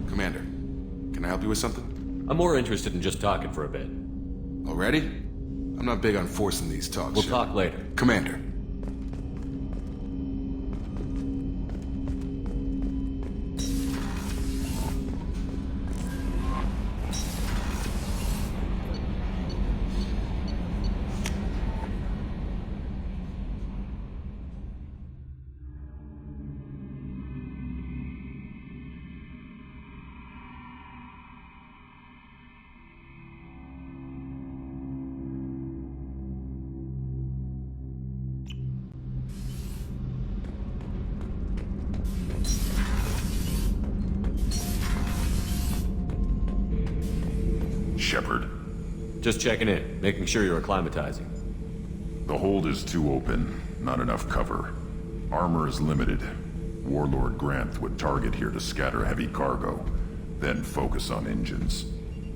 Commander, can I help you with something? I'm more interested in just talking for a bit. Already? I'm not big on forcing these talks. We'll talk later. Commander. Shepard. Just checking in, making sure you're acclimatizing. The hold is too open, not enough cover. Armor is limited. Warlord Granth would target here to scatter heavy cargo, then focus on engines.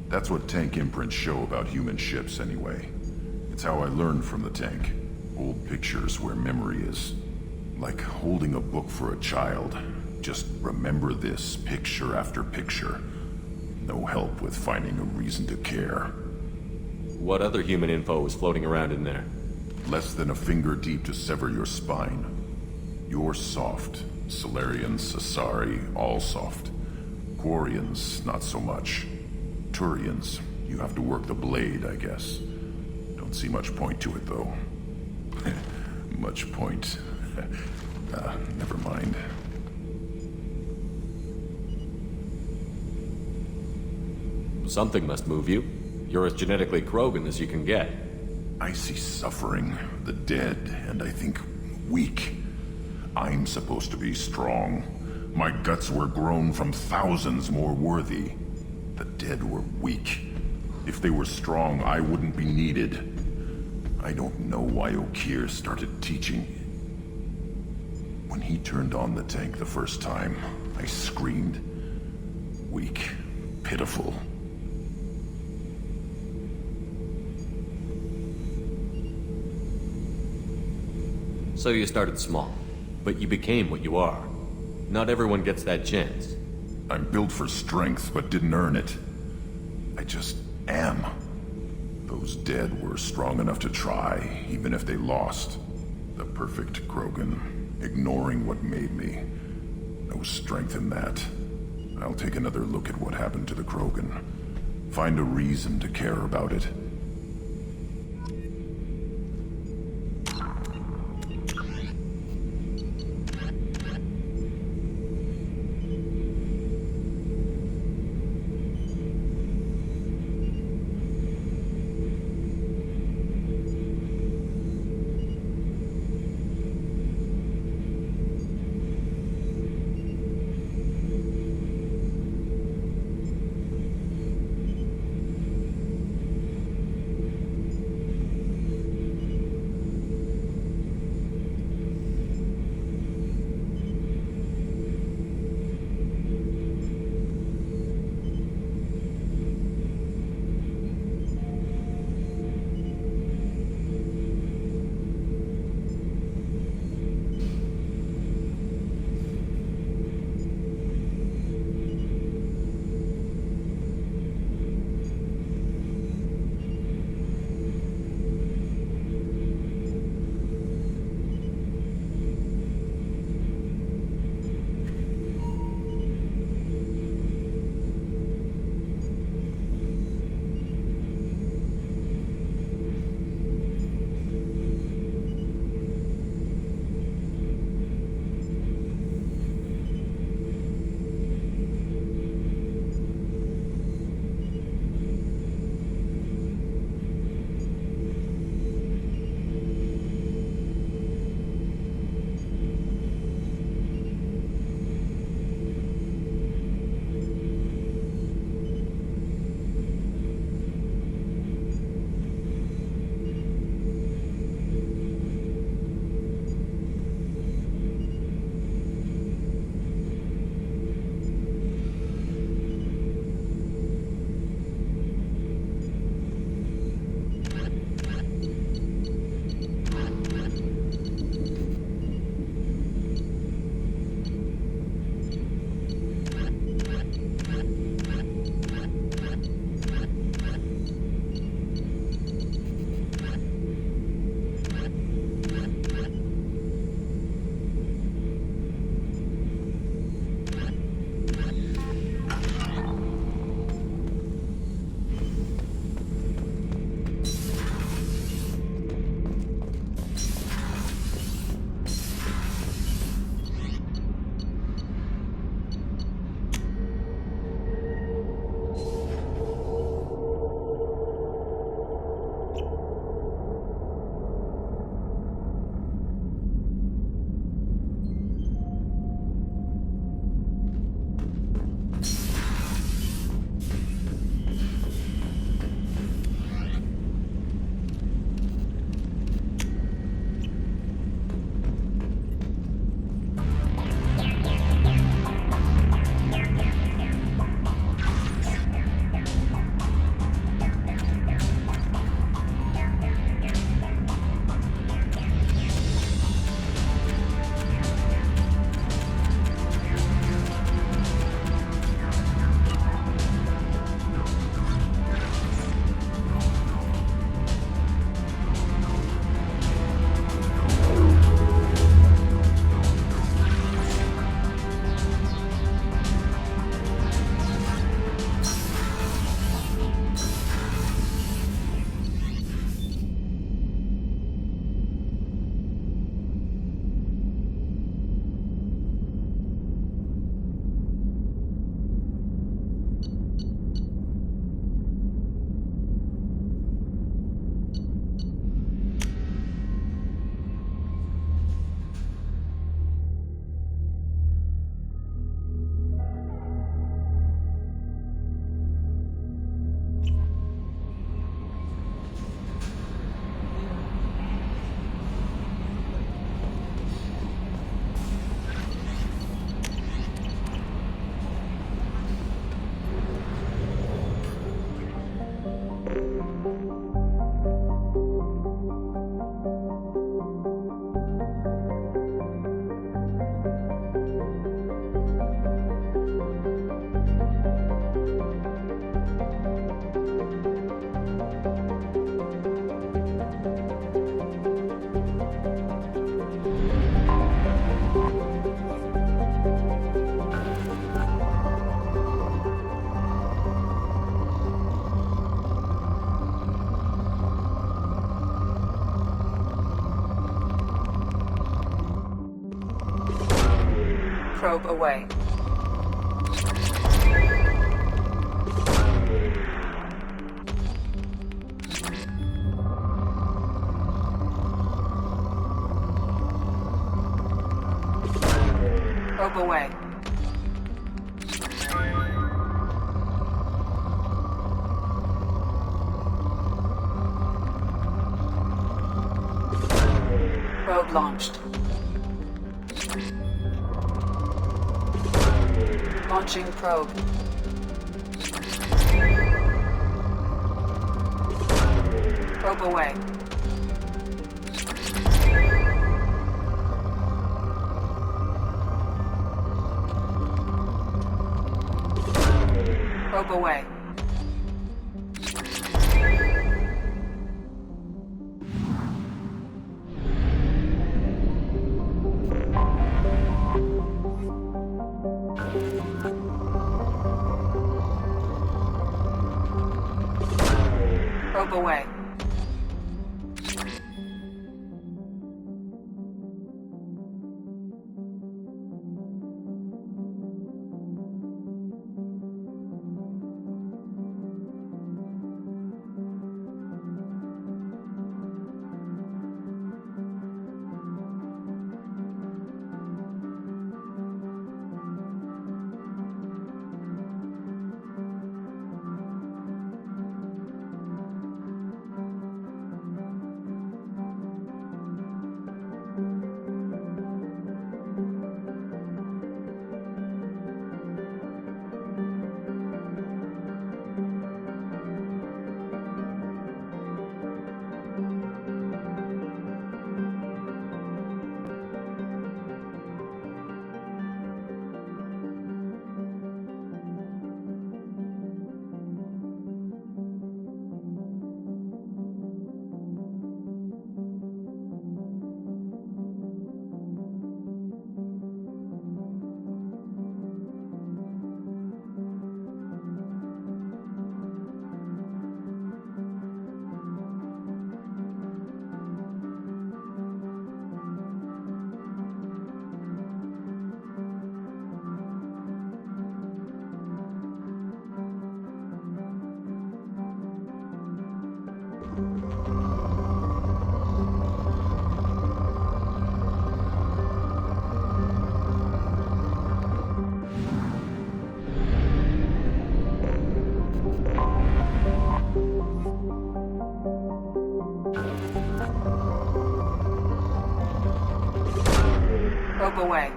That's what tank imprints show about human ships anyway. It's how I learned from the tank. Old pictures where memory is. Like holding a book for a child. Just remember this picture after picture. No help with finding a reason to care. What other human info was floating around in there? Less than a finger deep to sever your spine. You're soft. Salarians, Asari, all soft. Quarians, not so much. Turians, you have to work the blade, I guess. Don't see much point to it, though. Much point. Never mind. Something must move you. You're as genetically Krogan as you can get. I see suffering, the dead, and I think weak. I'm supposed to be strong. My guts were grown from thousands more worthy. The dead were weak. If they were strong, I wouldn't be needed. I don't know why Okeer started teaching. When he turned on the tank the first time, I screamed. Weak, pitiful. So you started small, but you became what you are. Not everyone gets that chance. I'm built for strength, but didn't earn it. I just am. Those dead were strong enough to try, even if they lost. The perfect Krogan, ignoring what made me. No strength in that. I'll take another look at what happened to the Krogan. Find a reason to care about it. Probe away. Probe away. Probe launched. Launching probe. Probe away. Probe away. Probe away. Probe away.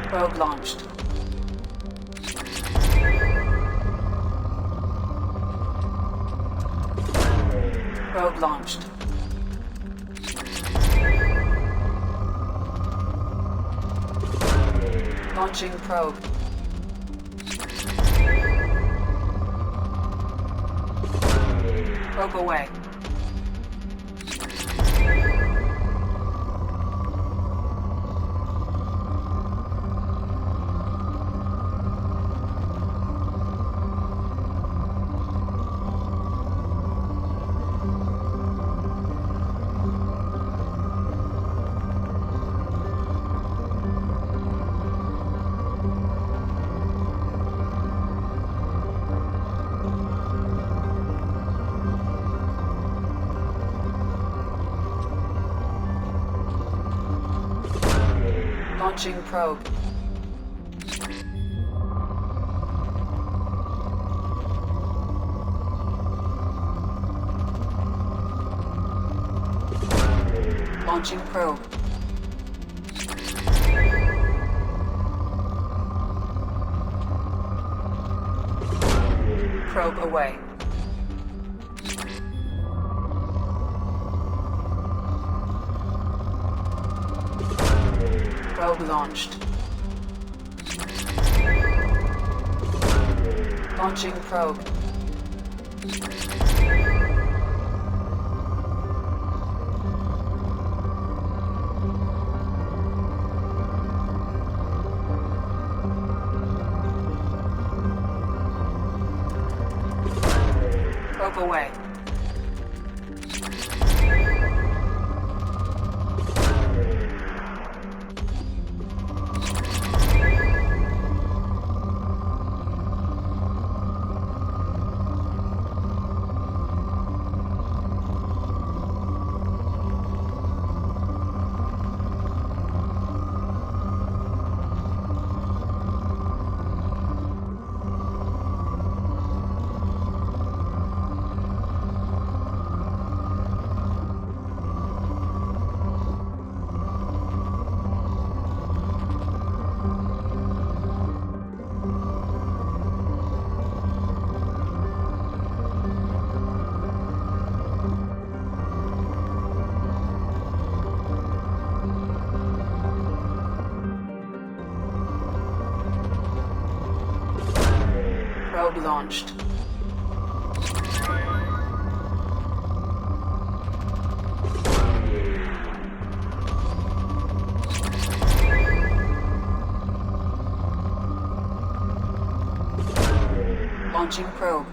Probe launched. Probe launched. Launching probe. Probe away. Launching probe. Launching probe. Probe away. Probe launched. Launching probe. away. Probe launched. Launching probe.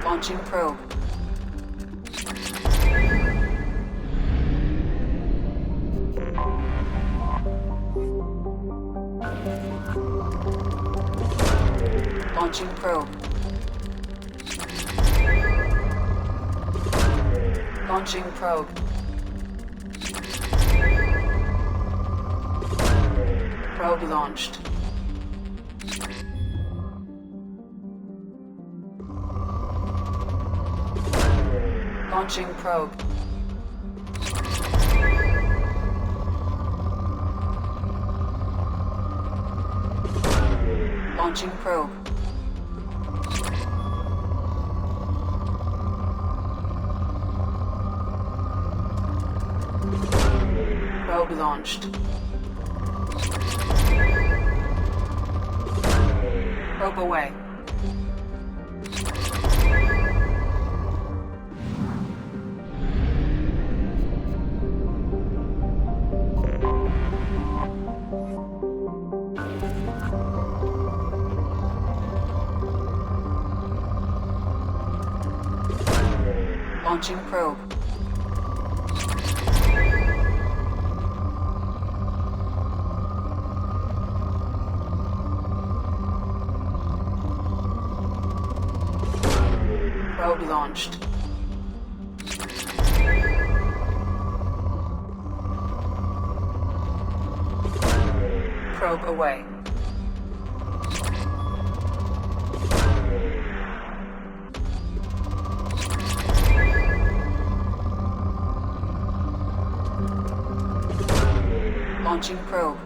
Launching probe. Launching probe. Launching probe. Probe launched. Launching probe. Launching probe. Probe launched. Probe away. Launching probe. Probe launched. Probe away. Launching probe.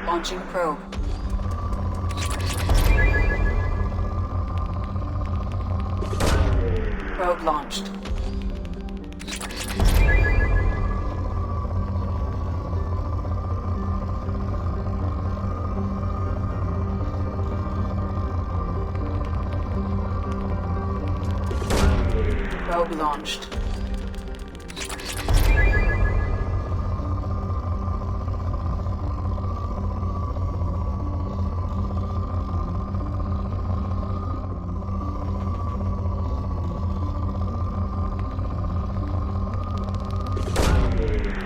Launching probe. Probe launched. Probe launched.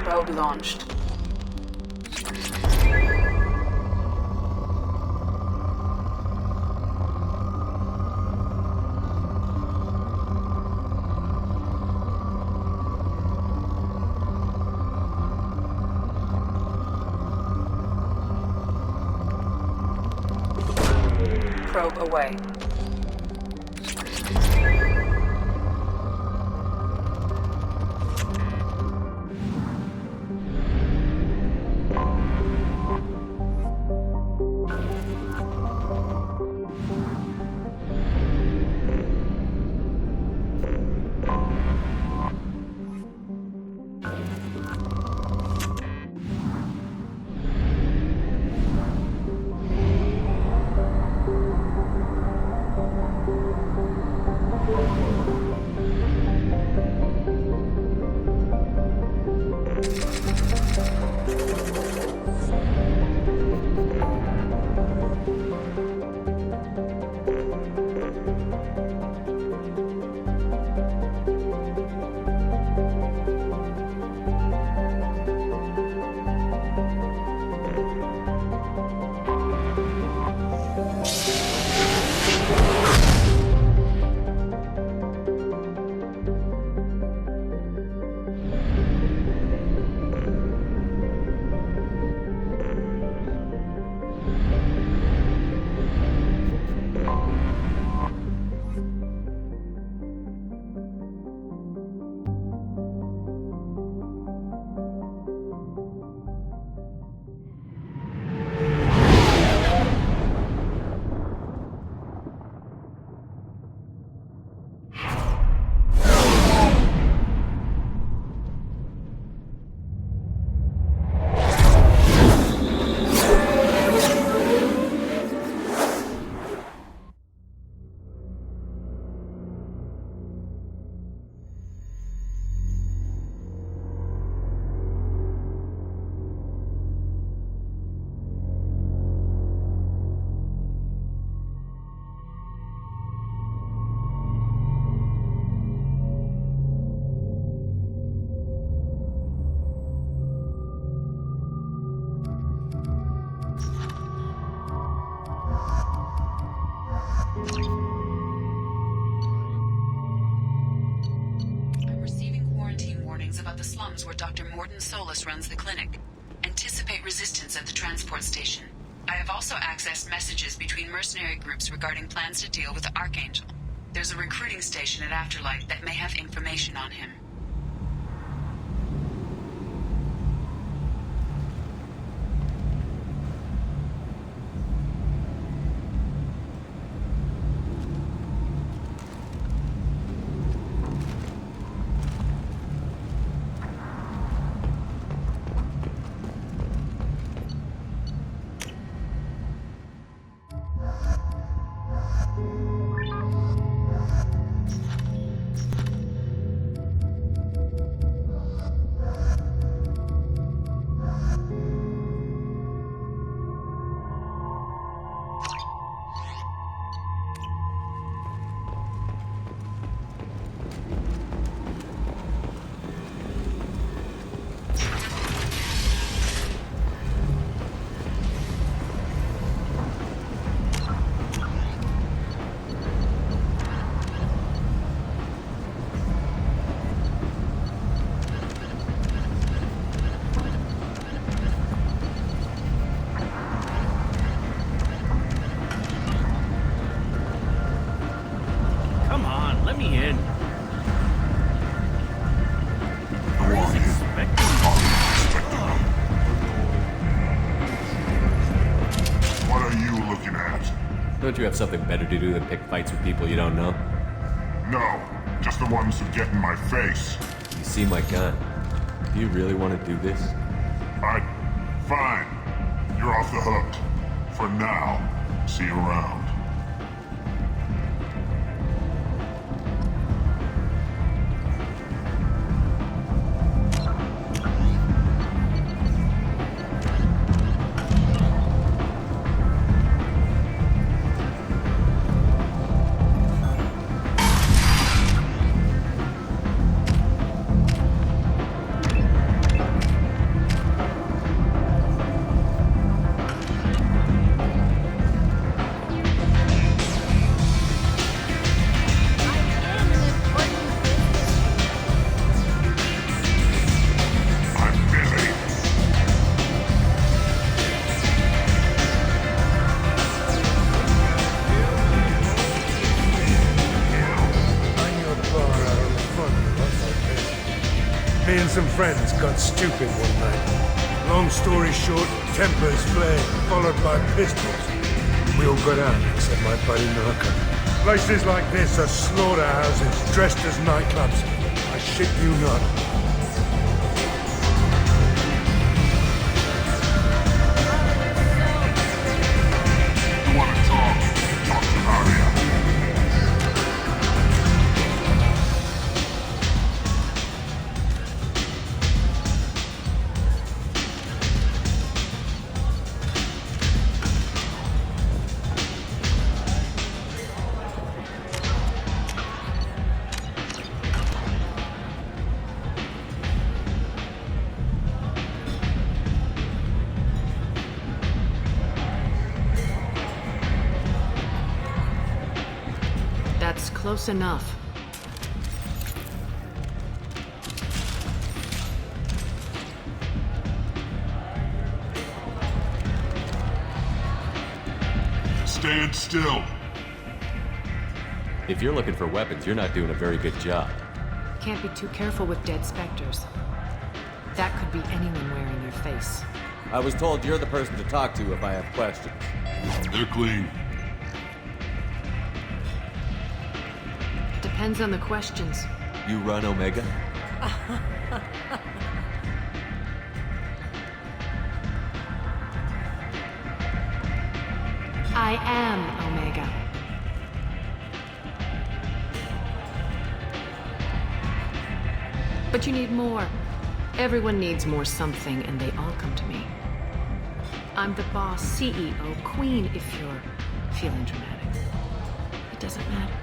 Probe launched. Probe away. I'm receiving quarantine warnings about the slums where Dr. Morden Solus runs the clinic. Anticipate resistance at the transport station. I have also accessed messages between mercenary groups regarding plans to deal with the Archangel. There's a recruiting station at Afterlight that may have information on him. Don't you have something better to do than pick fights with people you don't know? No, just the ones who get in my face. You see my gun. Do you really want to do this? Fine. You're off the hook. For now. See you around. I'm busy. Hang your bar out on the front of us like this. Me and some friends got stupid one night. Long story short, tempers flared, followed by pistols. We all got out, except my buddy Narco. Places like this are slaughterhouses, dressed as nightclubs. I shit you not. You want to talk? Talk to Aria. That's close enough. Stand still. If you're looking for weapons, you're not doing a very good job. Can't be too careful with dead specters. That could be anyone wearing your face. I was told you're the person to talk to if I have questions. They're clean. Depends on the questions. You run Omega? I am Omega. But you need more. Everyone needs more something, and they all come to me. I'm the boss, CEO, queen, if you're feeling dramatic. It doesn't matter.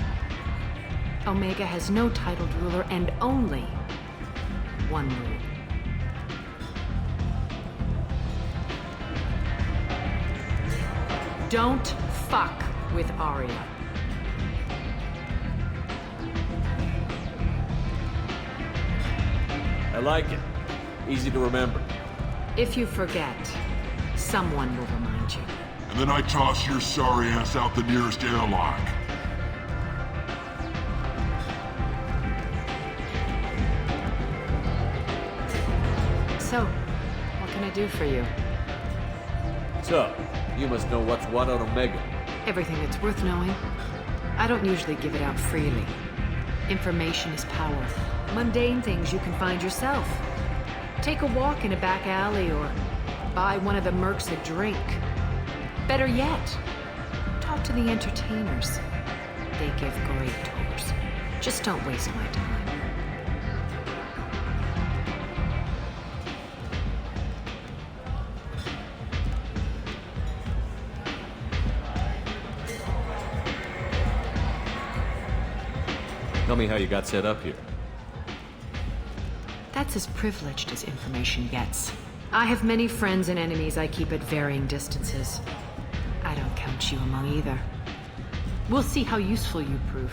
Omega has no titled ruler and only one rule. Don't fuck with Aria. I like it. Easy to remember. If you forget, someone will remind you. And then I toss your sorry ass out the nearest airlock. So, what can I do for you? So, you must know what's what on Omega. Everything that's worth knowing. I don't usually give it out freely. Information is power. Mundane things you can find yourself. Take a walk in a back alley or buy one of the mercs a drink. Better yet, talk to the entertainers. They give great tours. Just don't waste my time. Tell me how you got set up here. That's as privileged as information gets. I have many friends and enemies I keep at varying distances. I don't count you among either. We'll see how useful you prove.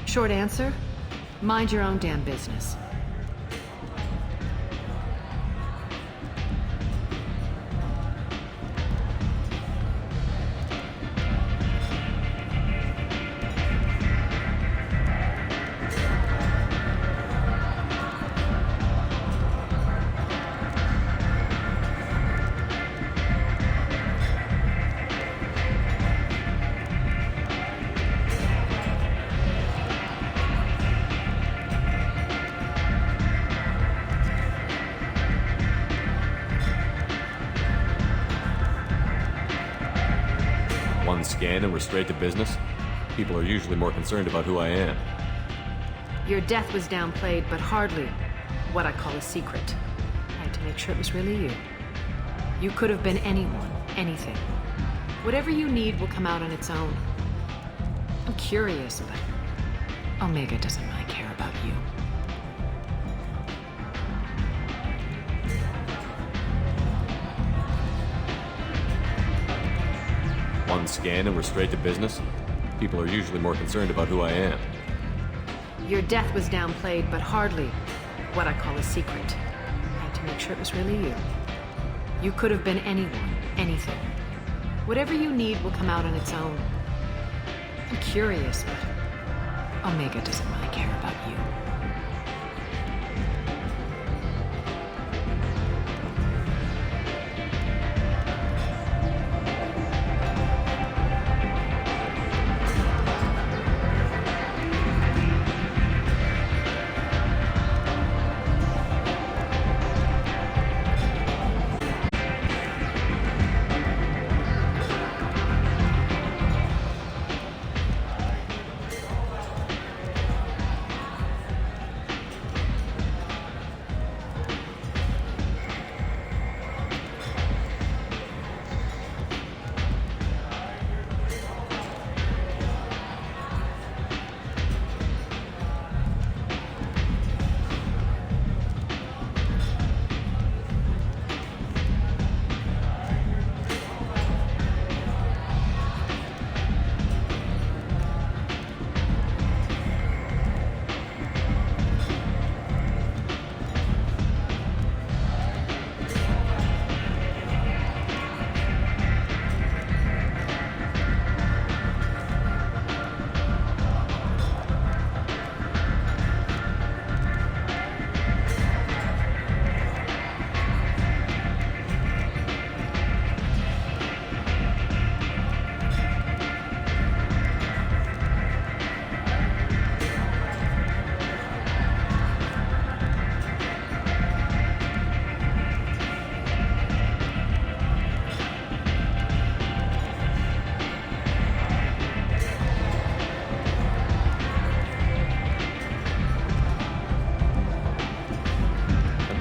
Short answer, mind your own damn business. scan and we're straight to business? People are usually more concerned about who I am. Your death was downplayed, but hardly what I call a secret. I had to make sure it was really you. You could have been anyone, anything. Whatever you need will come out on its own. I'm curious, but Omega doesn't really care about you. One scan and we're straight to business? People are usually more concerned about who I am. Your death was downplayed, but hardly what I call a secret. I had to make sure it was really you. You could have been anyone, anything. Whatever you need will come out on its own. I'm curious, but Omega doesn't really care about you.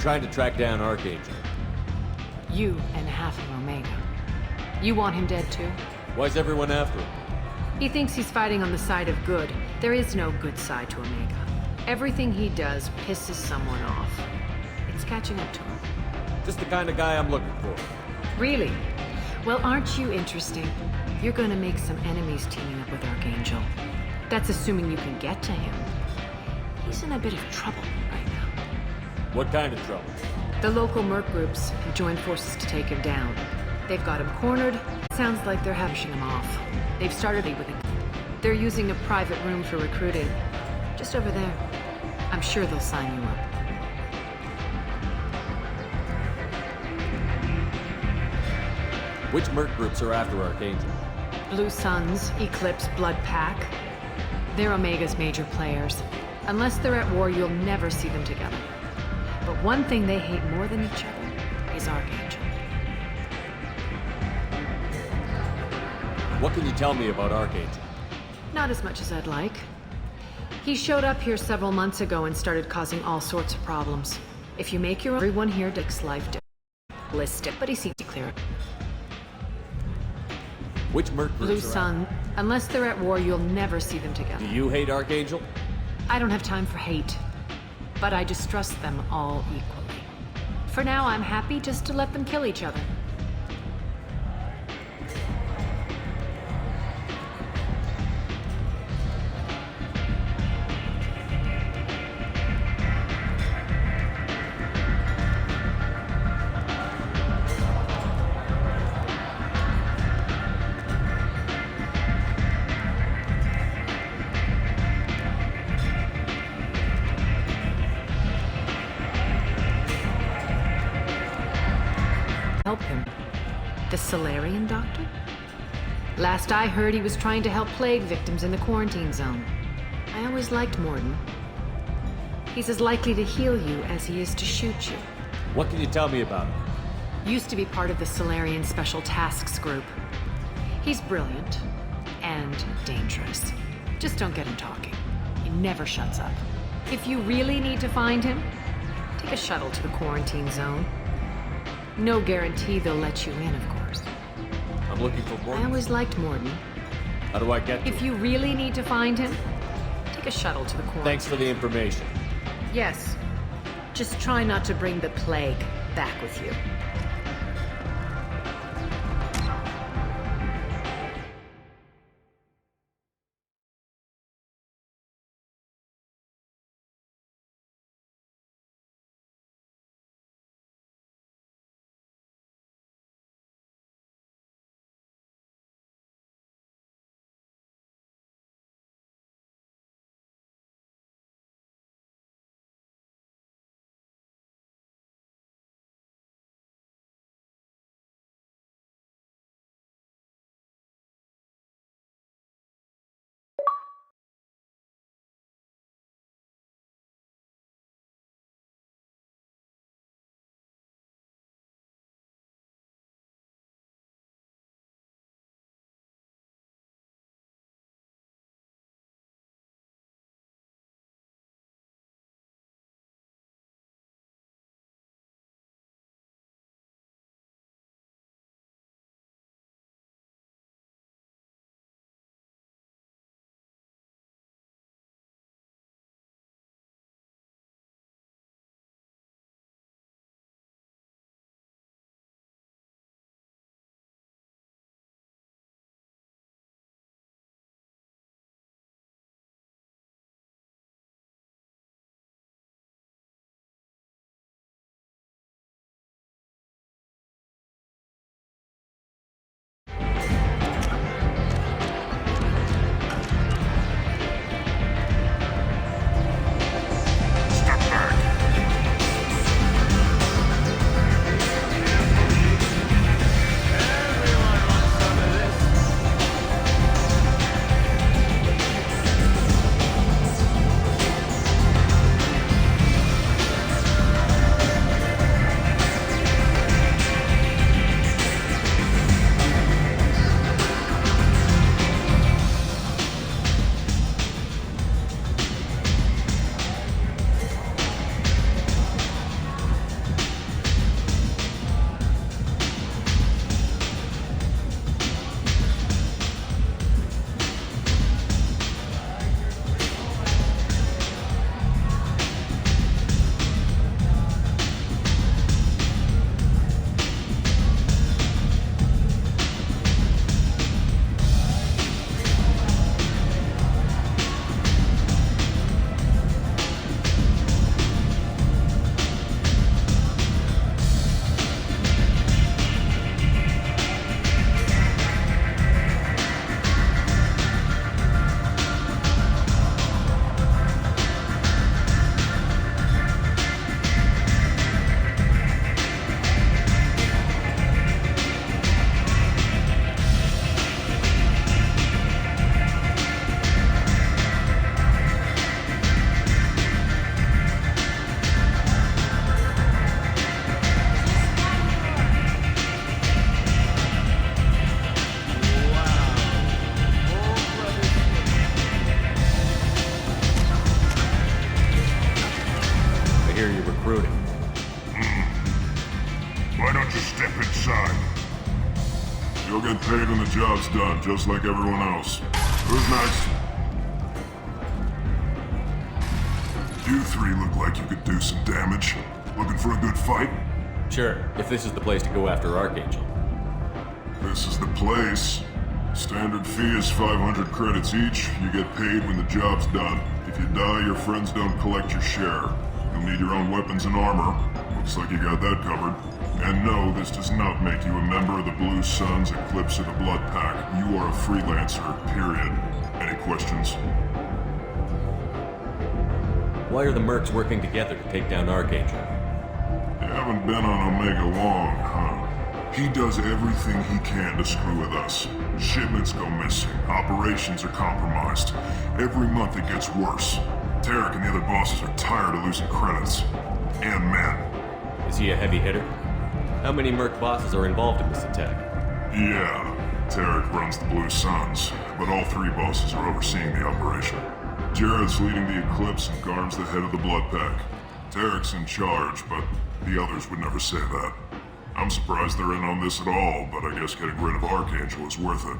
Trying to track down Archangel. You and half of Omega. You want him dead too? Why's everyone after him? He thinks he's fighting on the side of good. There is no good side to Omega. Everything he does pisses someone off. It's catching up to him. Just the kind of guy I'm looking for. Really? Well, aren't you interesting? You're gonna make some enemies teaming up with Archangel. That's assuming you can get to him. He's in a bit of trouble right now. What kind of trouble? The local merc groups have joined forces to take him down. They've got him cornered. Sounds like they're having him off. They've started with him. They're using a private room for recruiting. Just over there. I'm sure they'll sign you up. Which merc groups are after Archangel? Blue Suns, Eclipse, Blood Pack. They're Omega's major players. Unless they're at war, you'll never see them together. But one thing they hate more than each other is Archangel. What can you tell me about Archangel? Not as much as I'd like. He showed up here several months ago and started causing all sorts of problems. If you make your own, everyone here takes life ballistic, but he seems to clear it. Which merc groups Blue are Sun. Unless they're at war, you'll never see them after? together. Do you hate Archangel? I don't have time for hate, but I distrust them all equally. For now, I'm happy just to let them kill each other. Help him. The Solarian doctor? Last I heard, he was trying to help plague victims in the quarantine zone. I always liked Morden. He's as likely to heal you as he is to shoot you. What can you tell me about him? Used to be part of the Solarian Special Tasks Group. He's brilliant, and dangerous. Just don't get him talking. He never shuts up. If you really need to find him, take a shuttle to the quarantine zone. No guarantee they'll let you in, of course. I'm looking for I Morden. always liked Morden. How do I get to If him? you really need to find him, take a shuttle to the quarantine. Thanks for the information. Yes. Just try not to bring the plague back with you. Step back. I hear you're recruiting. Why don't you step inside? You'll get paid when the job's done, just like everyone else. Who's next? You three look like you could do some damage. Looking for a good fight? Sure, if this is the place to go after Archangel. This is the place. Standard fee is 500 credits each. You get paid when the job's done. If you die, your friends don't collect your share. You'll need your own weapons and armor. Looks like you got that covered. And no, this does not make you a member of the Blue Suns, Eclipse, or the Blood Pack. You are a freelancer, period. Any questions? Why are the mercs working together to take down Archangel? You haven't been on Omega long, huh? He does everything he can to screw with us. Shipments go missing, operations are compromised. Every month it gets worse. Tarek and the other bosses are tired of losing credits. And men. Is he a heavy hitter? How many merc bosses are involved in this attack? Yeah, Tarek runs the Blue Suns, but all three bosses are overseeing the operation. Jared's leading the Eclipse and Garm's the head of the Blood Pack. Tarek's in charge, but the others would never say that. I'm surprised they're in on this at all, but I guess getting rid of Archangel is worth it.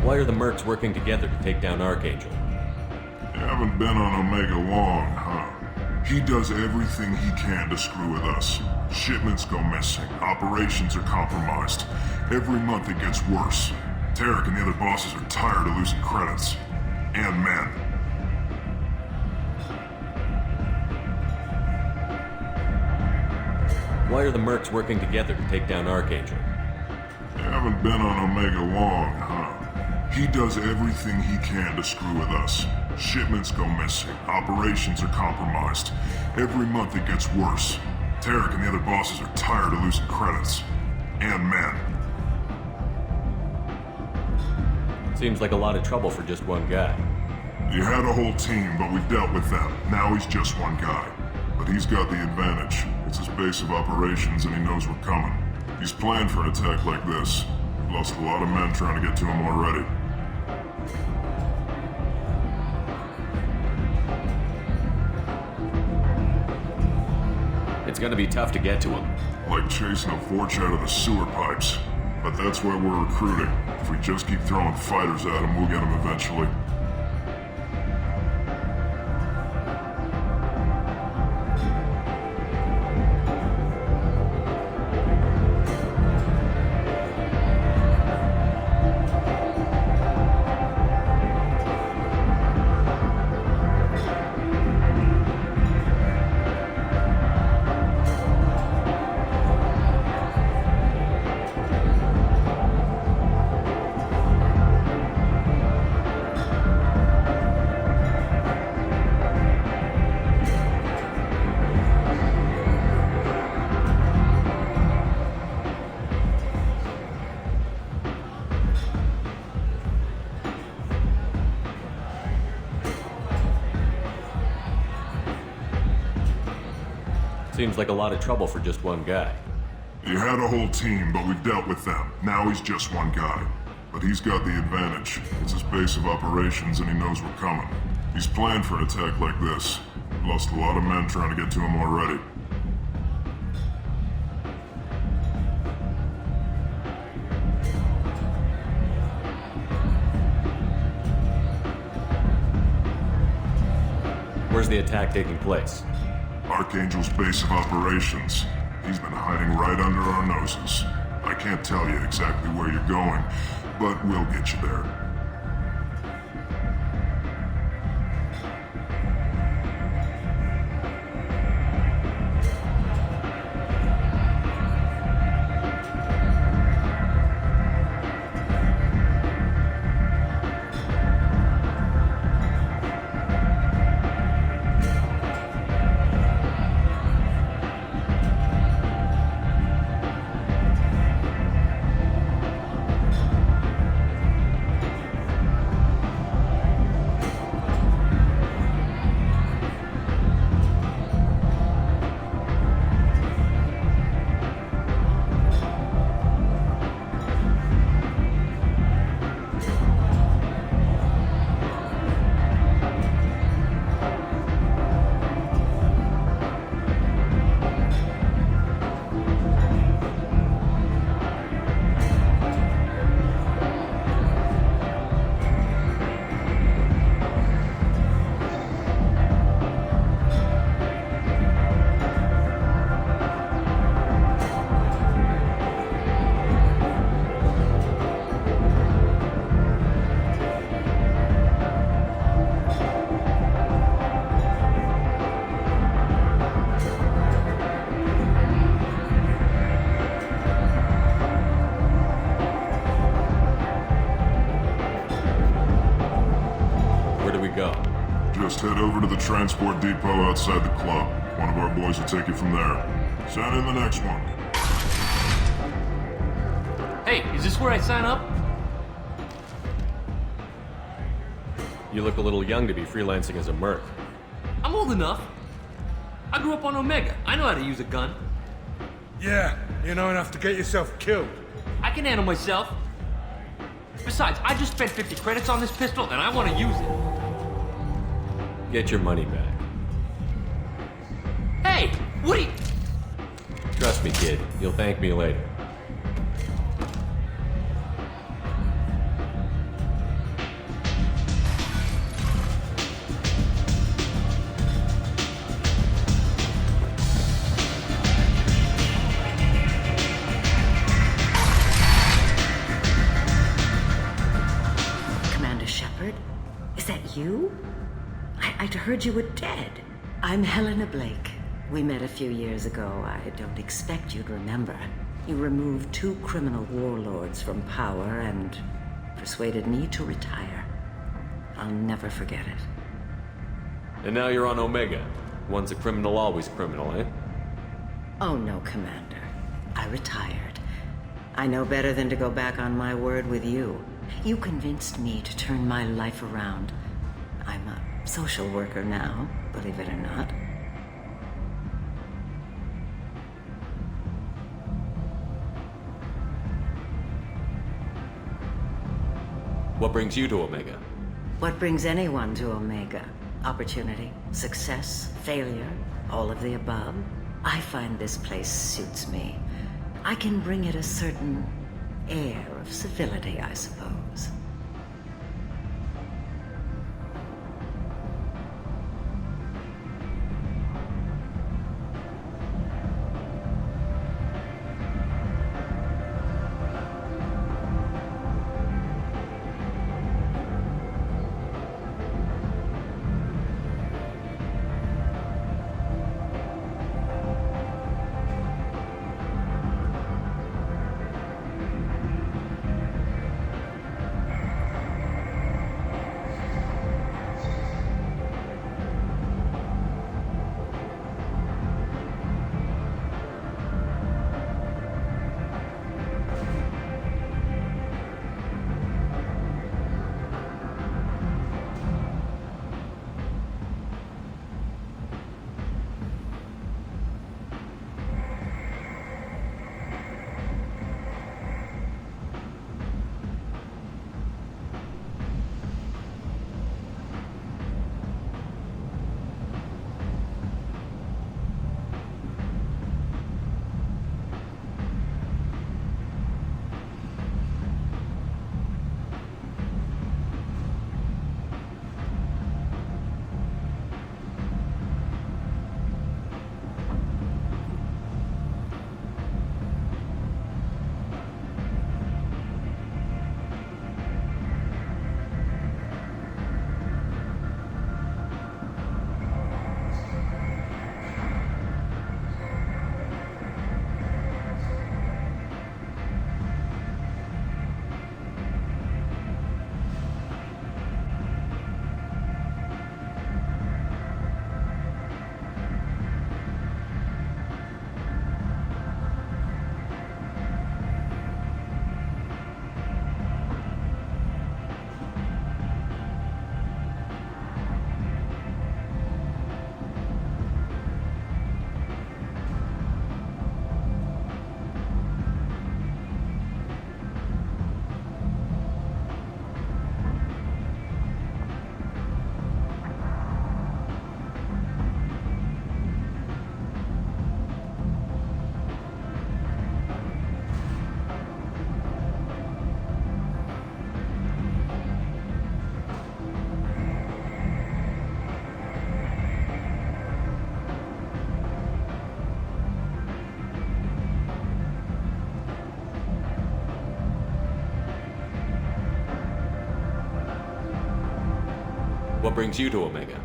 Why are the mercs working together to take down Archangel? You haven't been on Omega long, huh? He does everything he can to screw with us. Shipments go missing, operations are compromised. Every month it gets worse. Tarek and the other bosses are tired of losing credits. And men. Why are the mercs working together to take down Archangel? You haven't been on Omega long, huh? He does everything he can to screw with us. Shipments go missing, operations are compromised. Every month it gets worse. Tarek and the other bosses are tired of losing credits. And men. Seems like a lot of trouble for just one guy. You had a whole team, but we dealt with them. Now he's just one guy. But he's got the advantage. It's his base of operations and he knows we're coming. He's planned for an attack like this. We've lost a lot of men trying to get to him already. It's gonna be tough to get to him. Like chasing a Vorch out of the sewer pipes. But that's why we're recruiting. If we just keep throwing fighters at him, we'll get him eventually. Seems like a lot of trouble for just one guy. You had a whole team, but we've dealt with them. Now he's just one guy. But he's got the advantage. It's his base of operations and he knows we're coming. He's planned for an attack like this. We've lost a lot of men trying to get to him already. Where's the attack taking place? Archangel's base of operations. He's been hiding right under our noses. I can't tell you exactly where you're going, but we'll get you there. Just head over to the transport depot outside the club. One of our boys will take you from there. Send in the next one. Hey, is this where I sign up? You look a little young to be freelancing as a merc. I'm old enough. I grew up on Omega. I know how to use a gun. Yeah, you know enough to get yourself killed. I can handle myself. Besides, I just spent 50 credits on this pistol and I want to use it. Get your money back. Hey, what are you... Trust me, kid. You'll thank me later. Commander Shepard? Is that you? I'd heard you were dead. I'm Helena Blake. We met a few years ago. I don't expect you'd remember. You removed 2 criminal warlords from power and persuaded me to retire. I'll never forget it. And now you're on Omega. Once a criminal, always criminal, eh? Oh no, Commander. I retired. I know better than to go back on my word with you. You convinced me to turn my life around. I'm a social worker now, believe it or not. What brings you to Omega? What brings anyone to Omega? Opportunity, success, failure, all of the above. I find this place suits me. I can bring it a certain air of civility, I suppose. What brings you to Omega?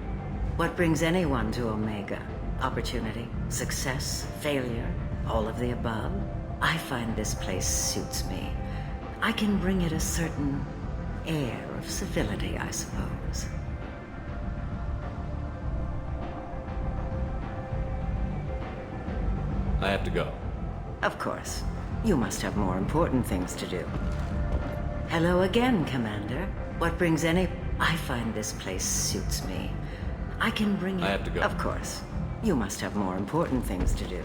What brings anyone to Omega? Opportunity, success, failure, all of the above. I find this place suits me. I can bring it a certain air of civility, I suppose. I have to go. Of course. You must have more important things to do. Hello again, Commander. What brings any... I find this place suits me. I can bring you... I have to go. Of course. You must have more important things to do.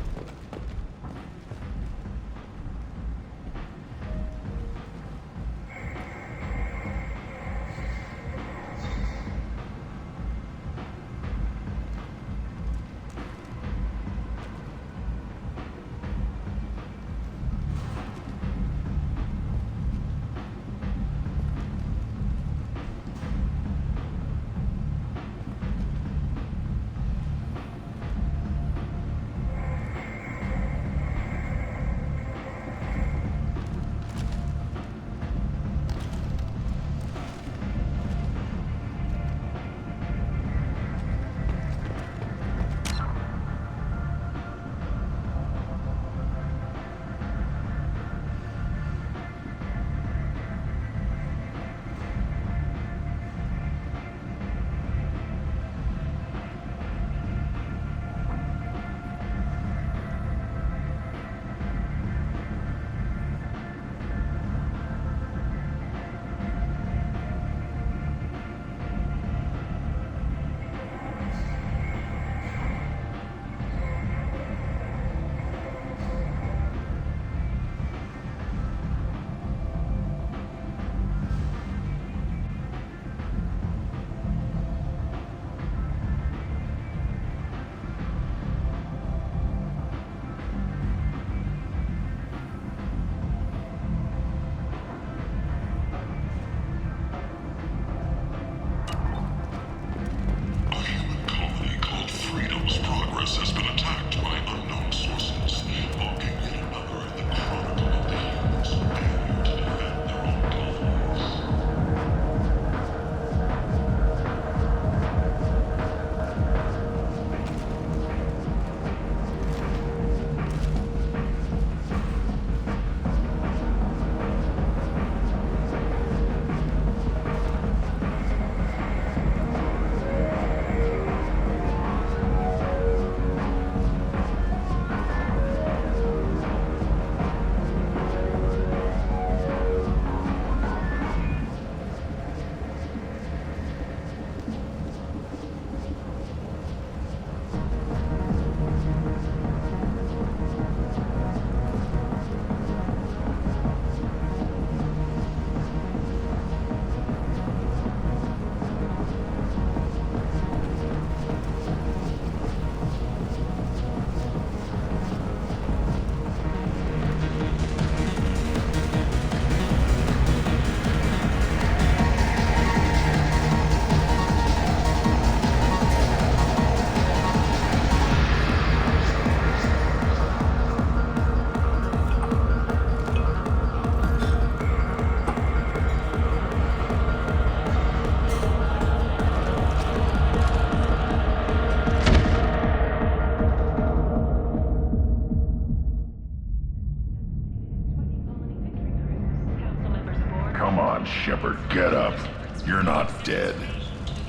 Come on, Shepard, get up. You're not dead.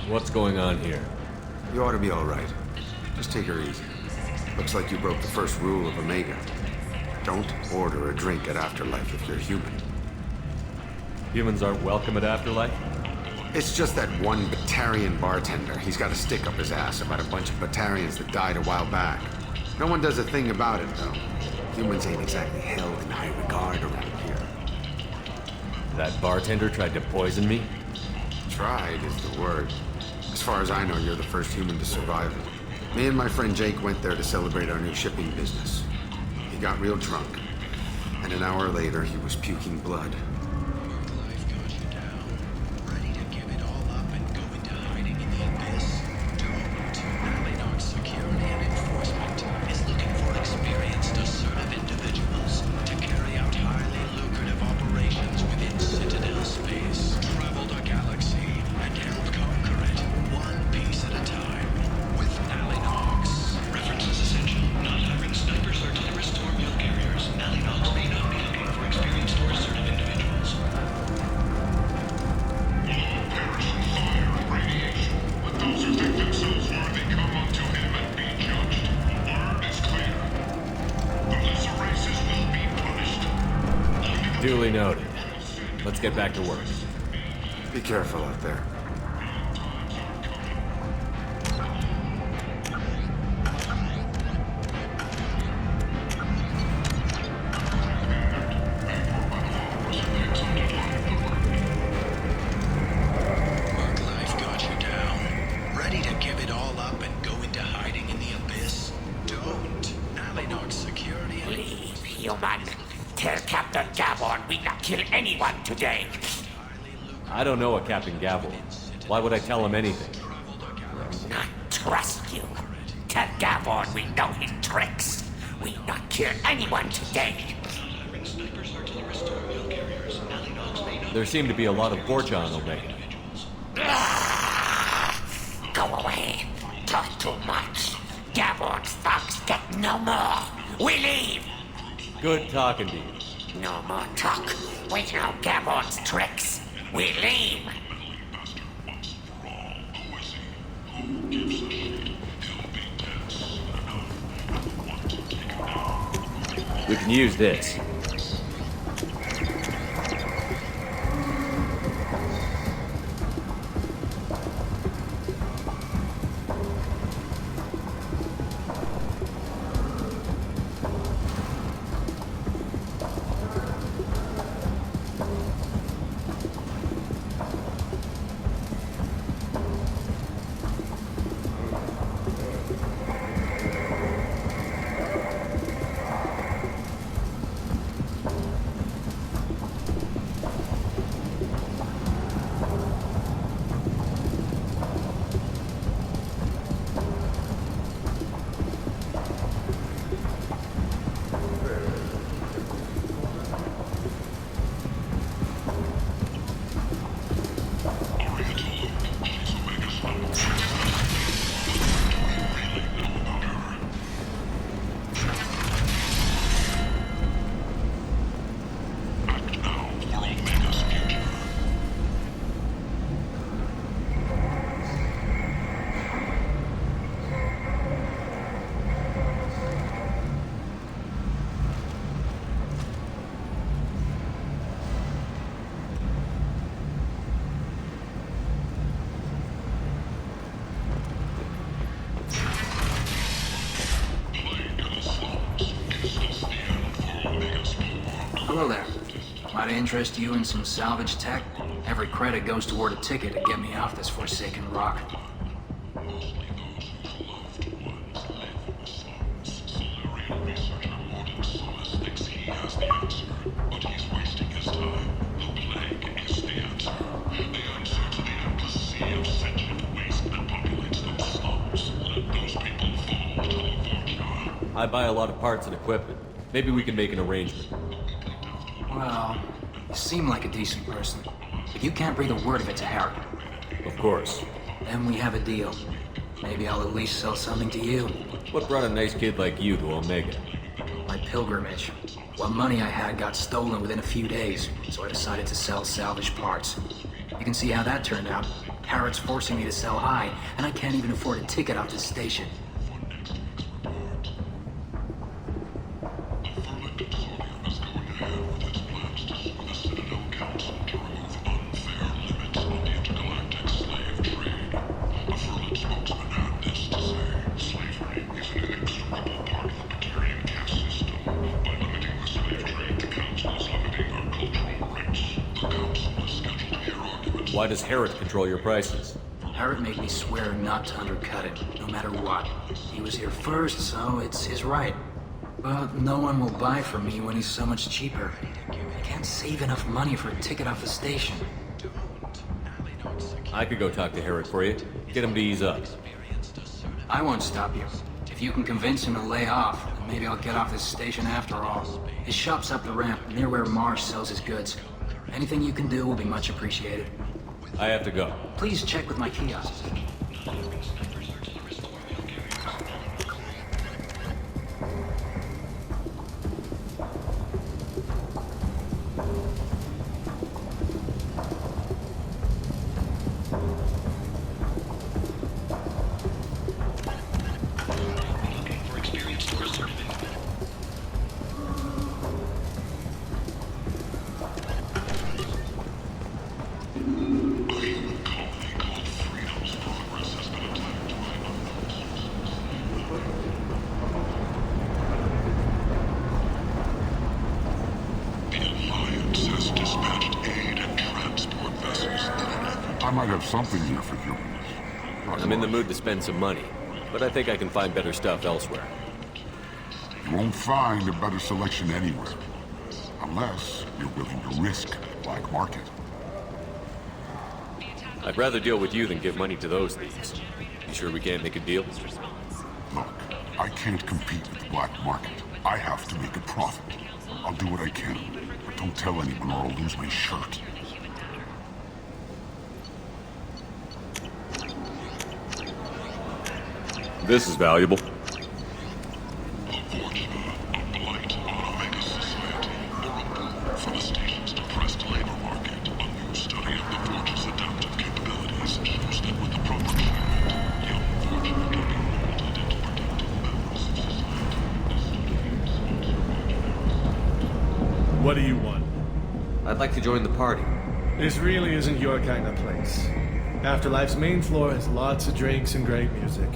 What's going on here? You ought to be all right. Just take her easy. Looks like you broke the first rule of Omega. Don't order a drink at Afterlife if you're human. Humans aren't welcome at Afterlife? It's just that one Batarian bartender. He's got a stick up his ass about a bunch of Batarians that died a while back. No one does a thing about it, though. Humans ain't exactly held in high regard around here. That bartender tried to poison me? Tried is the word. As far as I know, you're the first human to survive it. Me and my friend Jake went there to celebrate our new shipping business. He got real drunk, and an hour later he was puking blood. Snipers are to the restore mule carriers. Alley Knox may not be looking for experienced or assertive individuals. Let's get back to work. Be careful out there. Work life got you down. Ready to give it all up and go into hiding in the abyss? Don't. Alinok security. Leave, human. Tell Captain Gavon we not kill anyone today. I don't know a Captain Gavel. Why would I tell him anything? Not trust you. Tell Gavon we know his tricks. We not kill anyone today. There seem to be a lot of Borgia on Omega. Go away. Talk too much. Gavon's thugs get no more. We leave. Good talking to you. No more talk. We know Gavon's tricks. We leave. We can use this. Hello there. Might interest you in some salvage tech? Every credit goes toward a ticket to get me off this forsaken rock. I buy a lot of parts and equipment. Maybe we can make an arrangement. Well, you seem like a decent person, but you can't breathe a word of it to Harry. Of course. Then we have a deal. Maybe I'll at least sell something to you. What brought a nice kid like you to Omega? My pilgrimage. What money I had got stolen within a few days, so I decided to sell salvaged parts. You can see how that turned out. Harrod's forcing me to sell high, and I can't even afford a ticket off this station. Why does Harrod control your prices? Harrod made me swear not to undercut it, no matter what. He was here first, so it's his right. But no one will buy from me when he's so much cheaper. I can't save enough money for a ticket off the station. I could go talk to Harrod for you. Get him to ease up. I won't stop you. If you can convince him to lay off, then maybe I'll get off this station after all. His shop's up the ramp, near where Marsh sells his goods. Anything you can do will be much appreciated. I have to go. Please check with my kiosk. I might have something here for humans. I'm in the mood to spend some money, but I think I can find better stuff elsewhere. You won't find a better selection anywhere. Unless you're willing to risk the black market. I'd rather deal with you than give money to those thieves. You sure we can't make a deal? Look, I can't compete with the black market. I have to make a profit. I'll do what I can, but don't tell anyone or I'll lose my shirt. This is valuable. What do you want? I'd like to join the party. This really isn't your kind of place. Afterlife's main floor has lots of drinks and great music.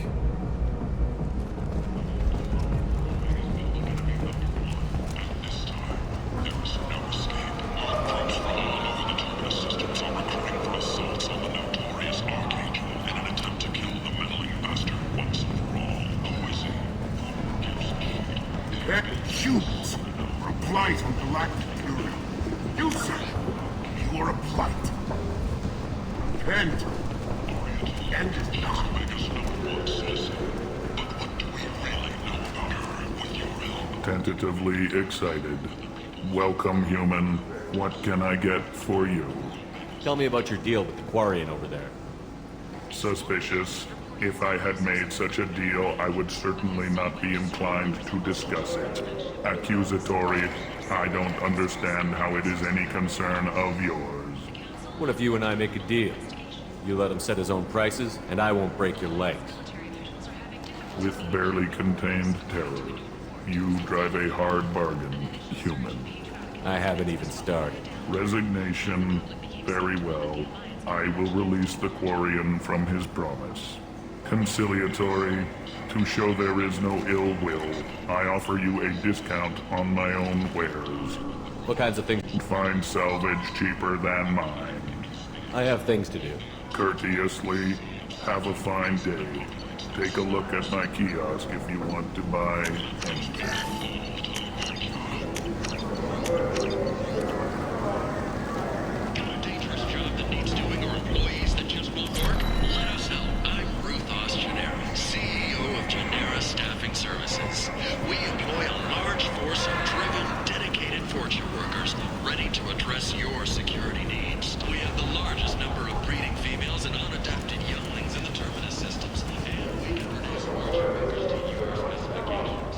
Humans are a blight on galactic Fury. You, sir, you are a blight. And not. Tentatively excited. Welcome, human. What can I get for you? Tell me about your deal with the Quarian over there. Suspicious. If I had made such a deal, I would certainly not be inclined to discuss it. Accusatory. I don't understand how it is any concern of yours. What if you and I make a deal? You let him set his own prices, and I won't break your legs. With barely contained terror, you drive a hard bargain, human. I haven't even started. Resignation. Very well. I will release the Quarian from his promise. Conciliatory. To show there is no ill will, I offer you a discount on my own wares. What kinds of things? Find salvage cheaper than mine. I have things to do. Courteously, have a fine day. Take a look at my kiosk if you want to buy anything. Services. We employ a large force of driven, dedicated Fortune workers ready to address your security needs. We have the largest number of breeding females and unadapted younglings in the Terminus systems, and we can produce Fortune workers to your I specifications.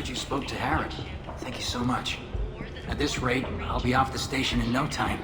heard you spoke to Harrod. Thank you so much. At this rate, I'll be off the station in no time.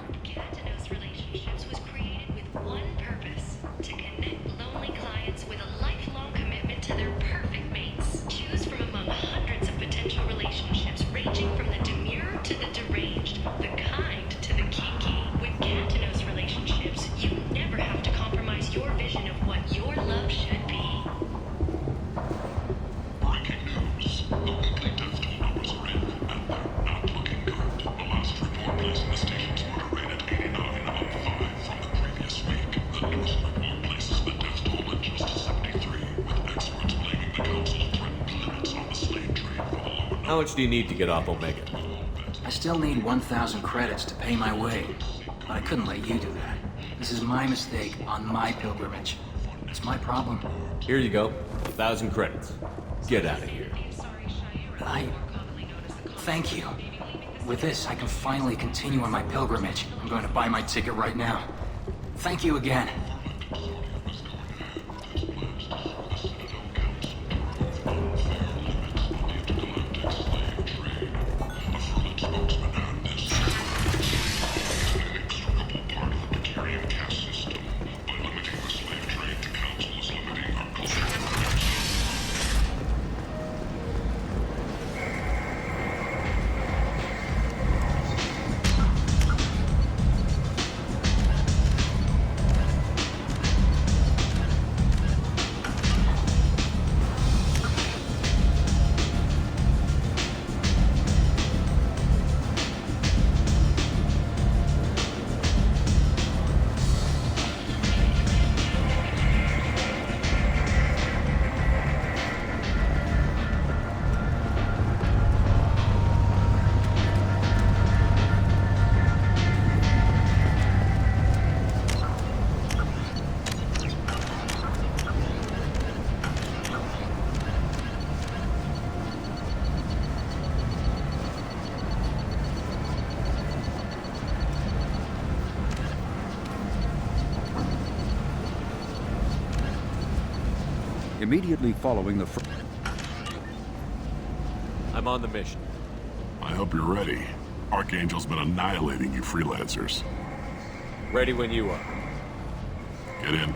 How much do you need to get off Omega? I still need 1,000 credits to pay my way, but I couldn't let you do that. This is my mistake on my pilgrimage. It's my problem. Here you go. 1,000 credits. Get out of here. Thank you. With this, I can finally continue on my pilgrimage. I'm going to buy my ticket right now. Thank you again. Immediately following the... I'm on the mission. I hope you're ready. Archangel's been annihilating you freelancers. Ready when you are. Get in.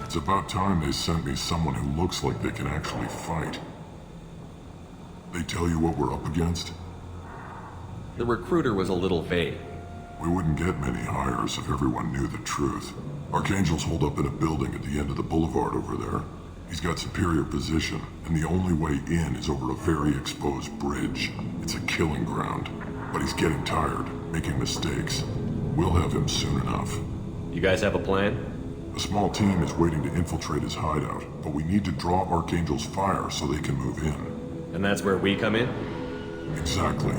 It's about time they sent me someone who looks like they can actually fight. They tell you what we're up against? The recruiter was a little vague. We wouldn't get many hires if everyone knew the truth. Archangel's holed up in a building at the end of the boulevard over there. He's got superior position, and the only way in is over a very exposed bridge. It's a killing ground. But he's getting tired, making mistakes. We'll have him soon enough. You guys have a plan? A small team is waiting to infiltrate his hideout, but we need to draw Archangel's fire so they can move in. And that's where we come in? Exactly.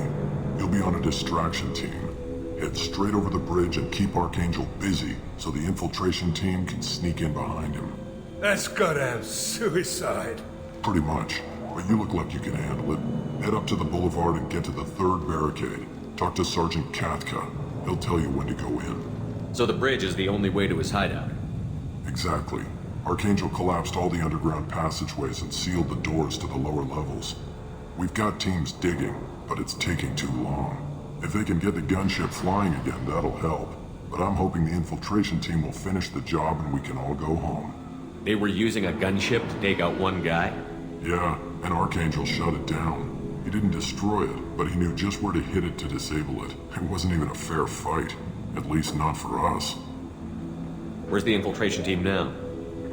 You'll be on a distraction team. Head straight over the bridge and keep Archangel busy so the infiltration team can sneak in behind him. That's goddamn suicide. Pretty much, but you look like you can handle it. Head up to the boulevard and get to the third barricade. Talk to Sergeant Katka. He'll tell you when to go in. So the bridge is the only way to his hideout? Exactly. Archangel collapsed all the underground passageways and sealed the doors to the lower levels. We've got teams digging, but it's taking too long. If they can get the gunship flying again, that'll help. But I'm hoping the infiltration team will finish the job and we can all go home. They were using a gunship to take out one guy? Yeah, and Archangel shut it down. He didn't destroy it, but he knew just where to hit it to disable it. It wasn't even a fair fight. At least not for us. Where's the infiltration team now?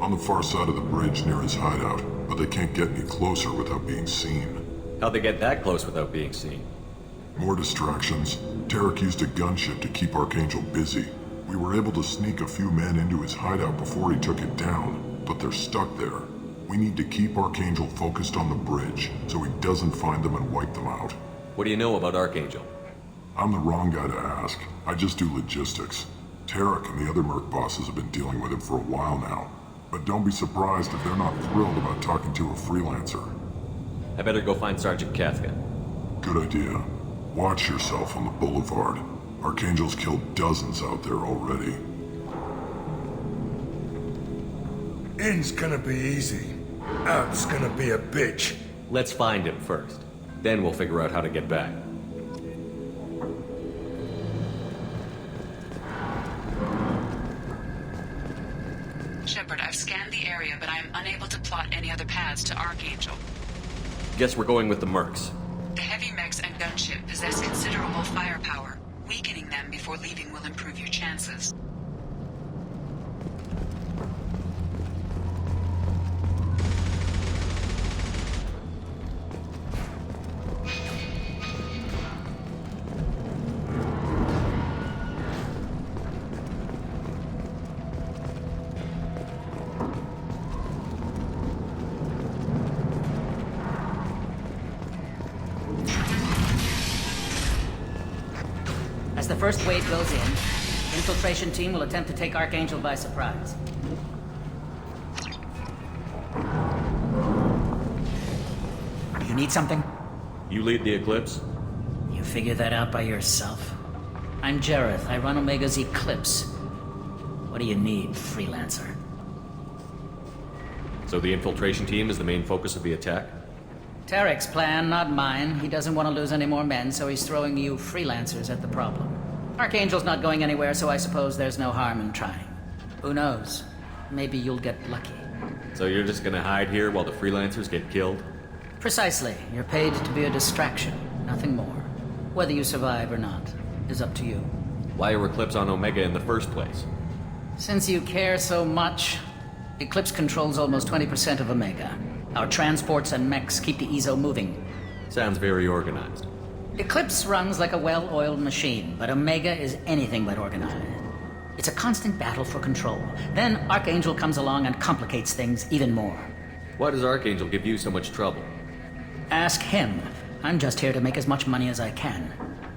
On the far side of the bridge near his hideout, but they can't get any closer without being seen. How'd they get that close without being seen? More distractions. Tarek used a gunship to keep Archangel busy. We were able to sneak a few men into his hideout before he took it down, but they're stuck there. We need to keep Archangel focused on the bridge, so he doesn't find them and wipe them out. What do you know about Archangel? I'm the wrong guy to ask. I just do logistics. Tarek and the other Merc bosses have been dealing with him for a while now. But don't be surprised if they're not thrilled about talking to a freelancer. I better go find Sergeant Katka. Good idea. Watch yourself on the boulevard. Archangel's killed dozens out there already. In's gonna be easy. Out's gonna be a bitch. Let's find him first. Then we'll figure out how to get back. Shepard, I've scanned the area, but I am unable to plot any other paths to Archangel. Guess we're going with the Mercs. The heavy mechs and gunship possess considerable firepower. Weakening them before leaving will improve your chances. As the first wave goes in, infiltration team will attempt to take Archangel by surprise. need something? You lead the Eclipse? You figure that out by yourself. I'm Jareth. I run Omega's Eclipse. What do you need, freelancer? So the infiltration team is the main focus of the attack? Tarek's plan, not mine. He doesn't want to lose any more men, so he's throwing you freelancers at the problem. Archangel's not going anywhere, so I suppose there's no harm in trying. Who knows? Maybe you'll get lucky. So you're just gonna hide here while the freelancers get killed? Precisely. You're paid to be a distraction, nothing more. Whether you survive or not is up to you. Why are Eclipse on Omega in the first place? Since you care so much, Eclipse controls almost 20% of Omega. Our transports and mechs keep the EZO moving. Sounds very organized. Eclipse runs like a well-oiled machine, but Omega is anything but organized. It's a constant battle for control. Then Archangel comes along and complicates things even more. Why does Archangel give you so much trouble? Ask him. I'm just here to make as much money as I can.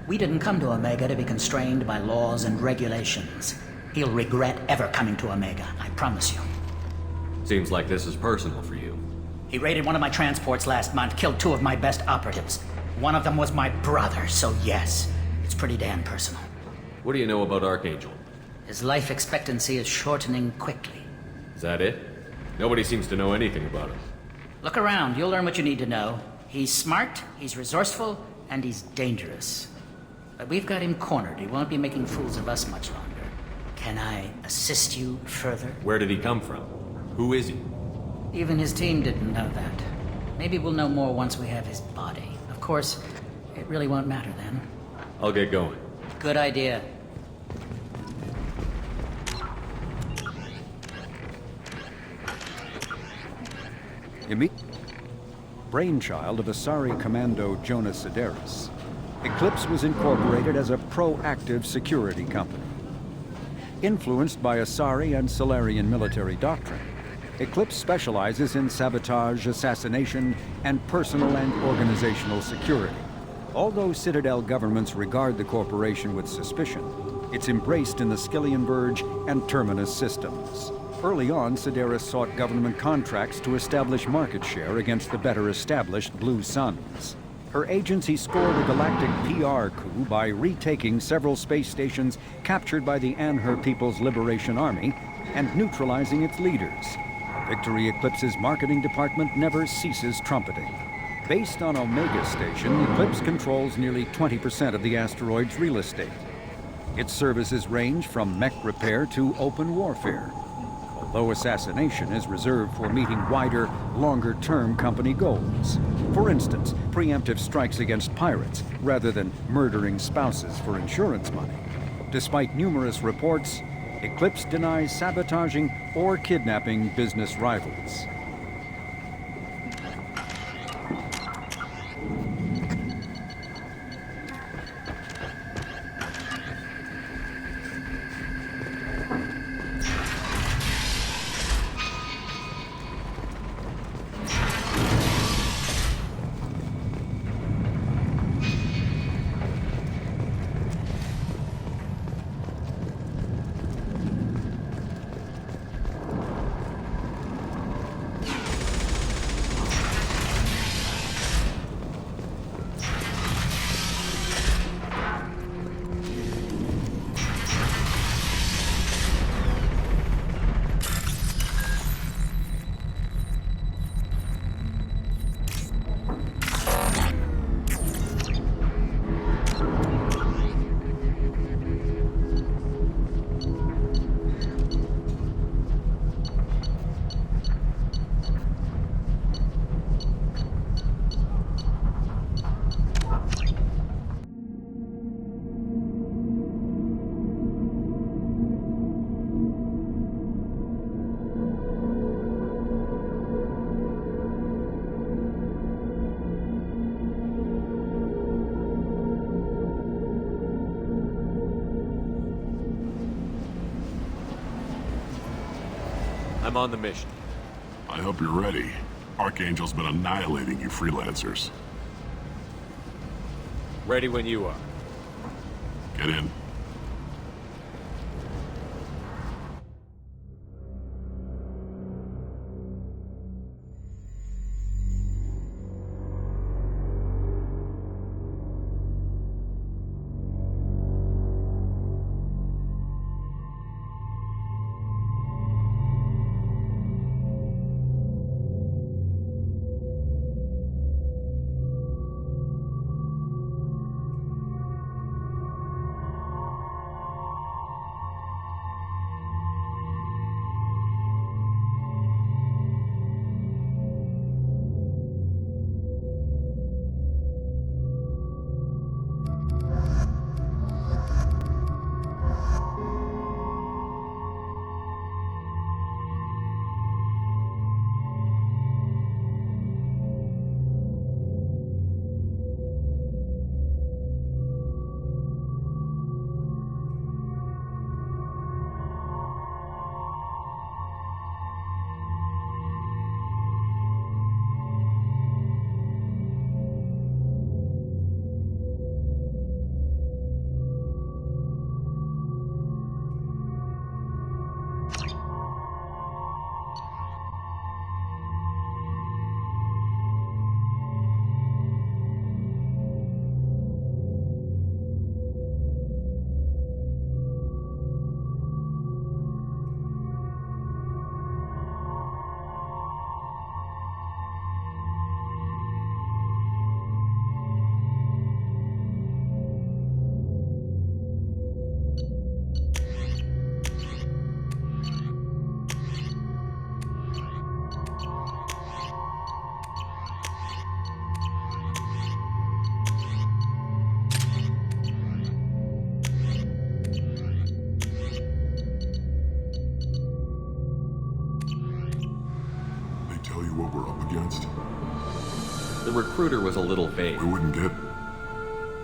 We didn't come to Omega to be constrained by laws and regulations. He'll regret ever coming to Omega, I promise you. Seems like this is personal for you. He raided one of my transports last month, killed 2 of my best operatives. One of them was my brother, so yes, it's pretty damn personal. What do you know about Archangel? His life expectancy is shortening quickly. Is that it? Nobody seems to know anything about him. Look around, you'll learn what you need to know. He's smart, he's resourceful, and he's dangerous. But we've got him cornered. He won't be making fools of us much longer. Can I assist you further? Where did he come from? Who is he? Even his team didn't know that. Maybe we'll know more once we have his body. Of course, it really won't matter then. I'll get going. Good idea. Brainchild of Asari Commando Jonas Sedaris, Eclipse was incorporated as a proactive security company. Influenced by Asari and Solarian military doctrine, Eclipse specializes in sabotage, assassination, and personal and organizational security. Although Citadel governments regard the corporation with suspicion, it's embraced in the Skillian Verge and Terminus systems. Early on, Sedaris sought government contracts to establish market share against the better-established Blue Suns. Her agency scored a galactic PR coup by retaking several space stations captured by the Anhur People's Liberation Army and neutralizing its leaders. Victory Eclipse's marketing department never ceases trumpeting. Based on Omega Station, Eclipse controls nearly 20% of the asteroid's real estate. Its services range from mech repair to open warfare, although assassination is reserved for meeting wider, longer-term company goals. For instance, preemptive strikes against pirates, rather than murdering spouses for insurance money. Despite numerous reports, Eclipse denies sabotaging or kidnapping business rivals. I'm on the mission. I hope you're ready. Archangel's been annihilating you freelancers. Ready when you are. Get in. The recruiter was a little vague. We wouldn't get...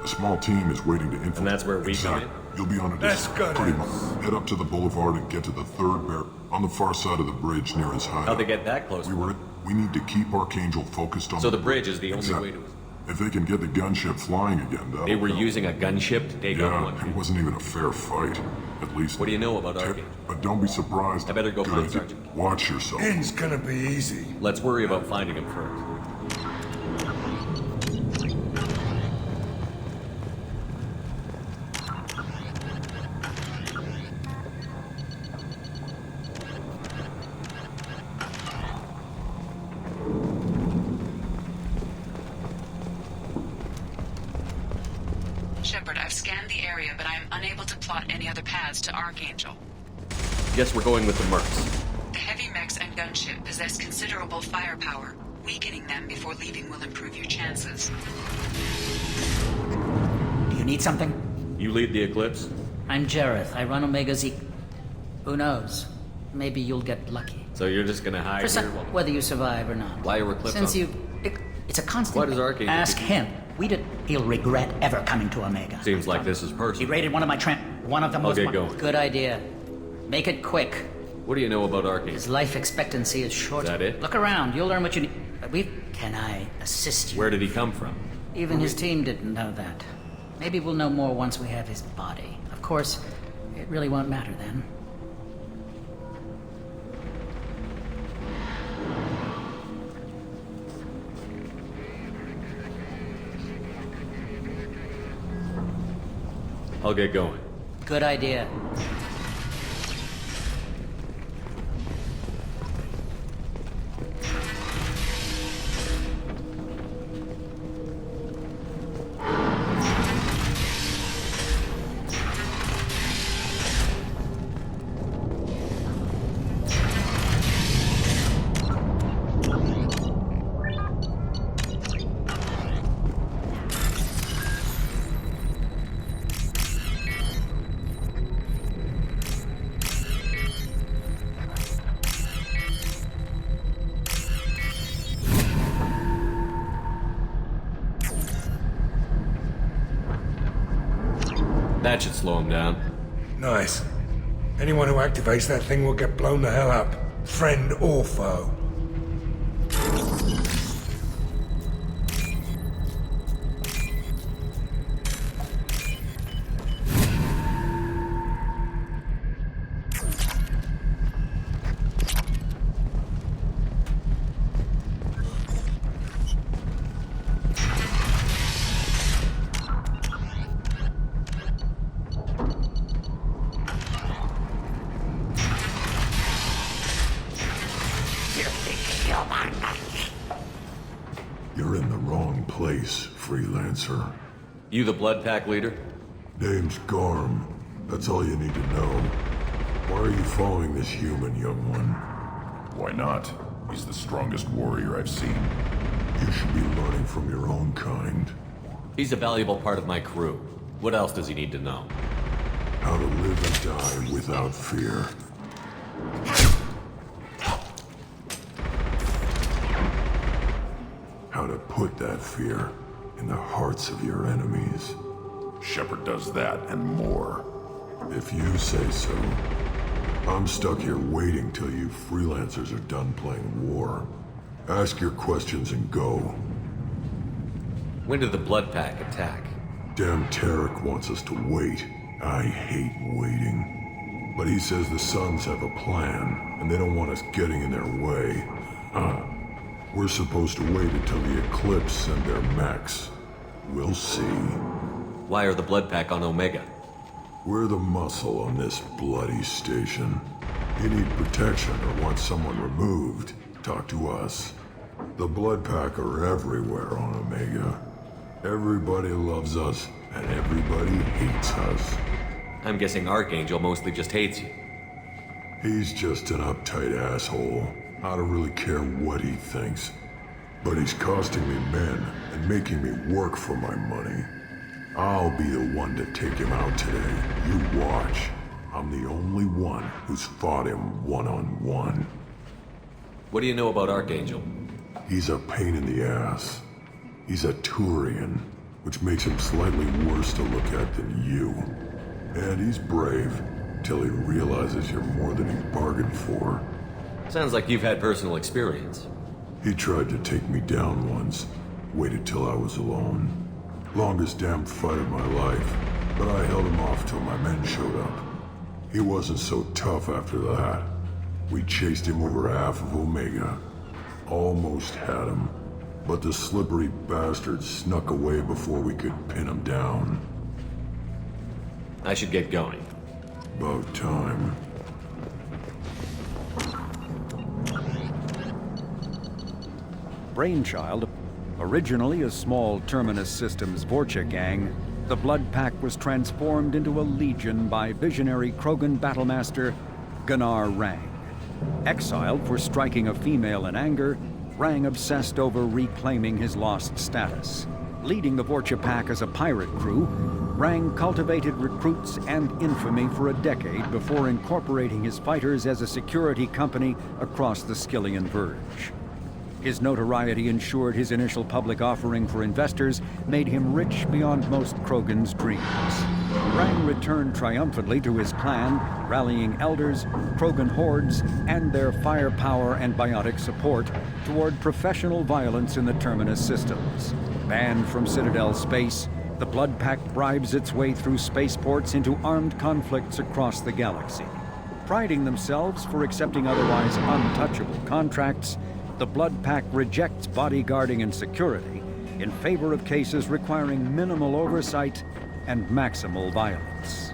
A small team is waiting to infiltrate. And that's where we come in? You'll be on a That's distance. good. Pretty much. Head up to the boulevard and get to the third bear on the far side of the bridge near his hideout. How'd they get that close? We need to keep Archangel focused on... So the bridge is the only way to... If they can get the gunship flying again, that'll They were help. using a gunship to take out one. It wasn't even a fair fight. At least... What do you know about Archangel? But don't be surprised. I better go Good find idea. Sergeant. Watch yourself. It's gonna be easy. Let's worry about finding him first. Shepard, I've scanned the area, but I am unable to plot any other paths to Archangel. Guess we're going with the Mercs. The heavy mechs and gunship possess considerable firepower. Weakening them before leaving will improve your chances. Do you need something? You lead the Eclipse? I'm Jareth. I run Omega Z. Who knows? Maybe you'll get lucky. So you're just gonna hide here? Whether you survive or not. Why are Eclipse Since on? you... It's a constant. Why does Archangel... Ask him. He'll regret ever coming to Omega. Seems like this is He personal. raided one of my One of them I'll was get one. going. Good idea. Make it quick. What do you know about Archangel? His life expectancy is short. Is that it? Look around. You'll learn what you need. Can I assist you? Where did he come from? Even his team didn't know that. Maybe we'll know more once we have his body. Of course, it really won't matter then. I'll get going. Good idea. That should slow him down. Nice. Anyone who activates that thing will get blown the hell up. Friend or foe. You're in the wrong place, freelancer. You the Blood Pack leader? Name's Garm. That's all you need to know. Why are you following this human, young one? Why not? He's the strongest warrior I've seen. You should be learning from your own kind. He's a valuable part of my crew. What else does he need to know? How to live and die without fear. How to put that fear in the hearts of your enemies. Shepard does that and more. If you say so. I'm stuck here waiting till you freelancers are done playing war. Ask your questions and go. When did the Blood Pack attack? Damn Tarek wants us to wait. I hate waiting. But he says the Suns have a plan, and they don't want us getting in their way. We're supposed to wait until the Eclipse send their mechs. We'll see. Why are the Blood Pack on Omega? We're the muscle on this bloody station. You need protection or want someone removed, talk to us. The Blood Pack are everywhere on Omega. Everybody loves us, and everybody hates us. I'm guessing Archangel mostly just hates you. He's just an uptight asshole. I don't really care what he thinks. But he's costing me men and making me work for my money. I'll be the one to take him out today. You watch. I'm the only one who's fought him one-on-one. What do you know about Archangel? He's a pain in the ass. He's a Turian, which makes him slightly worse to look at than you. And he's brave, till he realizes you're more than he bargained for. Sounds like you've had personal experience. He tried to take me down once, waited till I was alone. Longest damn fight of my life, but I held him off till my men showed up. He wasn't so tough after that. We chased him over half of Omega. Almost had him, but the slippery bastard snuck away before we could pin him down. I should get going. About time. Brainchild, originally a small Terminus Systems Vorcha gang, the Blood Pack was transformed into a legion by visionary Krogan battlemaster Gunnar Rang. Exiled for striking a female in anger, Rang obsessed over reclaiming his lost status. Leading the Vorcha Pack as a pirate crew, Rang cultivated recruits and infamy for a decade before incorporating his fighters as a security company across the Skyllian Verge. His notoriety ensured his initial public offering for investors made him rich beyond most Krogan's dreams. Rang returned triumphantly to his clan, rallying elders, Krogan hordes, and their firepower and biotic support toward professional violence in the Terminus systems. Banned from Citadel space, the Blood Pack bribes its way through spaceports into armed conflicts across the galaxy. Priding themselves for accepting otherwise untouchable contracts, the Blood Pack rejects bodyguarding and security in favor of cases requiring minimal oversight and maximal violence.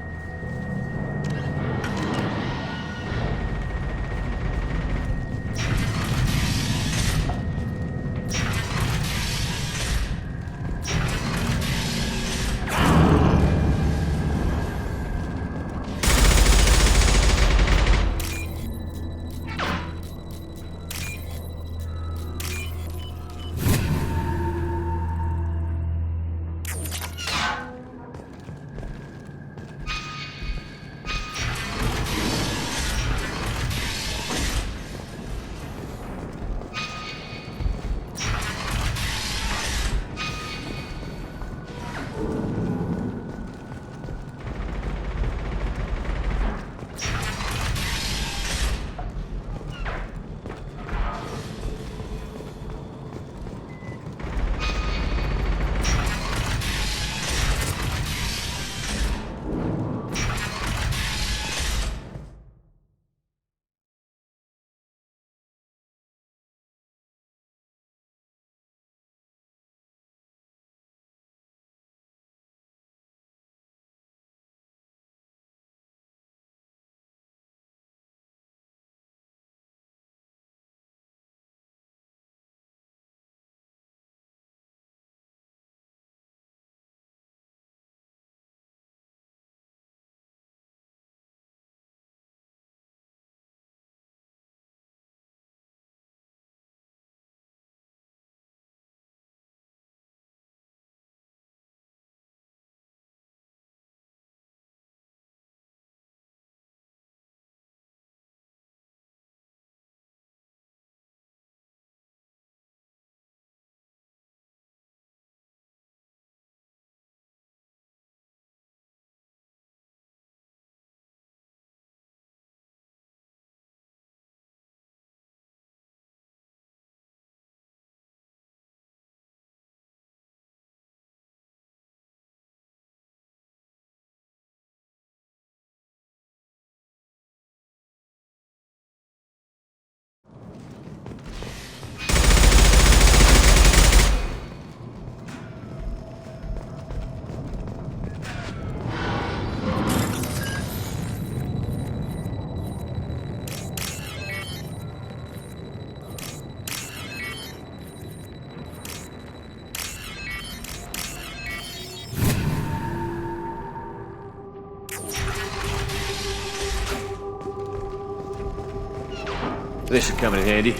This should come in handy.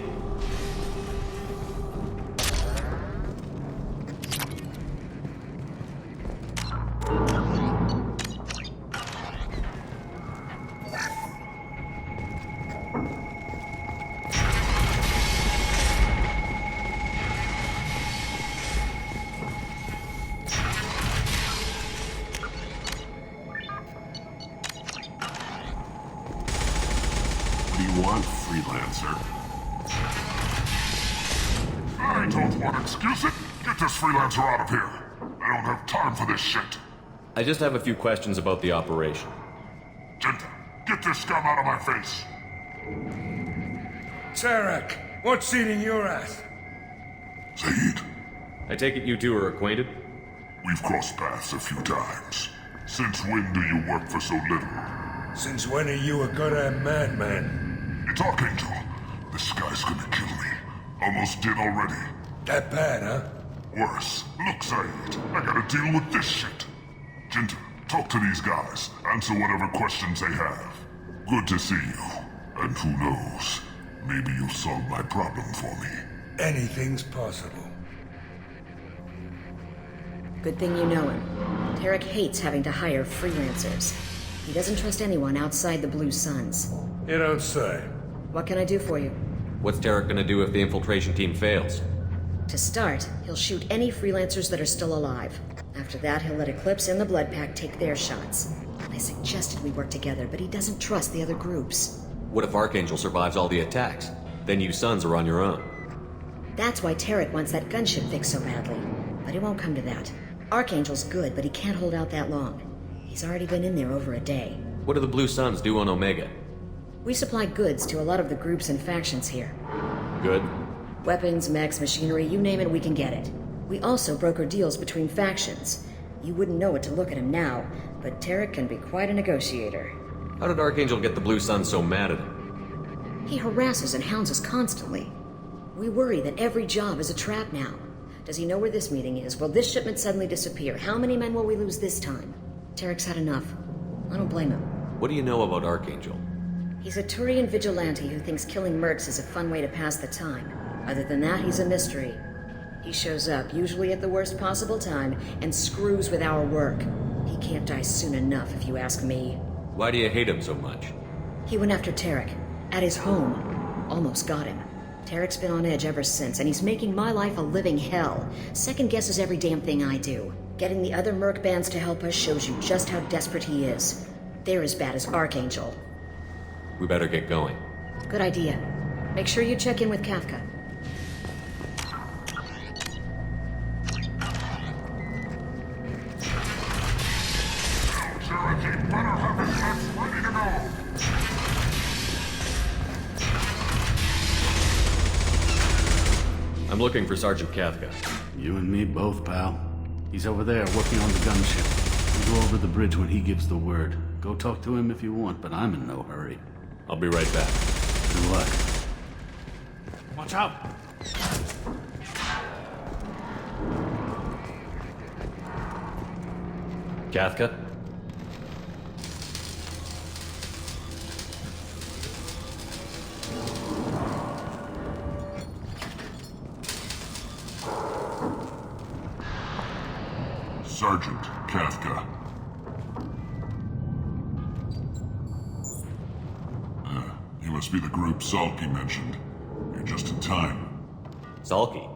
freelancer. I don't want to excuse it. Get this freelancer out of here. I don't have time for this shit. I just have a few questions about the operation. Jinta, get this scum out of my face. Tarek, what's eating your ass? Zaid, I take it you two are acquainted? we've crossed paths a few times. Since when do you work for so little? Since when are you a goddamn madman? It's Archangel. This guy's gonna kill me. Almost did already. That bad, huh? Worse. Look, Zaid, I gotta deal with this shit. Jinta, talk to these guys. Answer whatever questions they have. Good to see you. And who knows, maybe you'll solve my problem for me. Anything's possible. Good thing you know him. Tarek hates having to hire freelancers. He doesn't trust anyone outside the Blue Suns. You don't say. What can I do for you? What's Tarek gonna do if the infiltration team fails? To start, he'll shoot any freelancers that are still alive. After that, he'll let Eclipse and the Blood Pack take their shots. I suggested we work together, but he doesn't trust the other groups. What if Archangel survives all the attacks? Then you Sons are on your own. That's why Tarek wants that gunship fixed so badly. But it won't come to that. Archangel's good, but he can't hold out that long. He's already been in there over a day. What do the Blue Suns do on Omega? We supply goods to a lot of the groups and factions here. Good. Weapons, mechs, machinery, you name it, we can get it. We also broker deals between factions. You wouldn't know it to look at him now, but Tarek can be quite a negotiator. How did Archangel get the Blue Suns so mad at him? He harasses and hounds us constantly. We worry that every job is a trap now. Does he know where this meeting is? Will this shipment suddenly disappear? How many men will we lose this time? Tarek's had enough. I don't blame him. What do you know about Archangel? He's a Turian vigilante who thinks killing mercs is a fun way to pass the time. Other than that, he's a mystery. He shows up, usually at the worst possible time, and screws with our work. He can't die soon enough, if you ask me. Why do you hate him so much? He went after Tarek. At his home. Almost got him. Tarek's been on edge ever since, and he's making my life a living hell. Second guesses every damn thing I do. Getting the other merc bands to help us shows you just how desperate he is. They're as bad as Archangel. We better get going. Good idea. Make sure you check in with Kafka. I'm looking for Sergeant Kafka. You and me both, pal. He's over there working on the gunship. We'll go over the bridge when he gives the word. Go talk to him if you want, but I'm in no hurry. I'll be right back. Good luck. Watch out! Kafka? Sergeant Kafka. You must be the group Salky mentioned. You're just in time. Salky?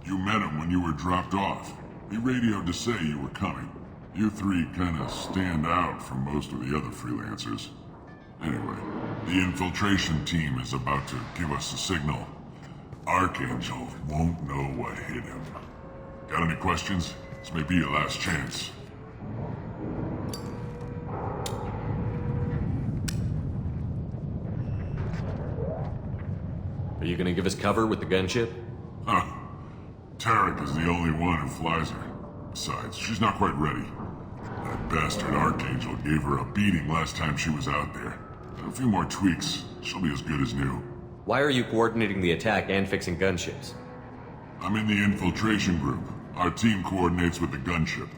You met him when you were dropped off. He radioed to say you were coming. You three kinda stand out from most of the other freelancers. Anyway, the infiltration team is about to give us a signal. Archangel won't know what hit him. Got any questions? This may be your last chance. Are you gonna give us cover with the gunship? Huh. Tarek is the only one who flies her. Besides, she's not quite ready. That bastard Archangel gave her a beating last time she was out there. A few more tweaks, she'll be as good as new. Why are you coordinating the attack and fixing gunships? I'm in the infiltration group. Our team coordinates with the gunship.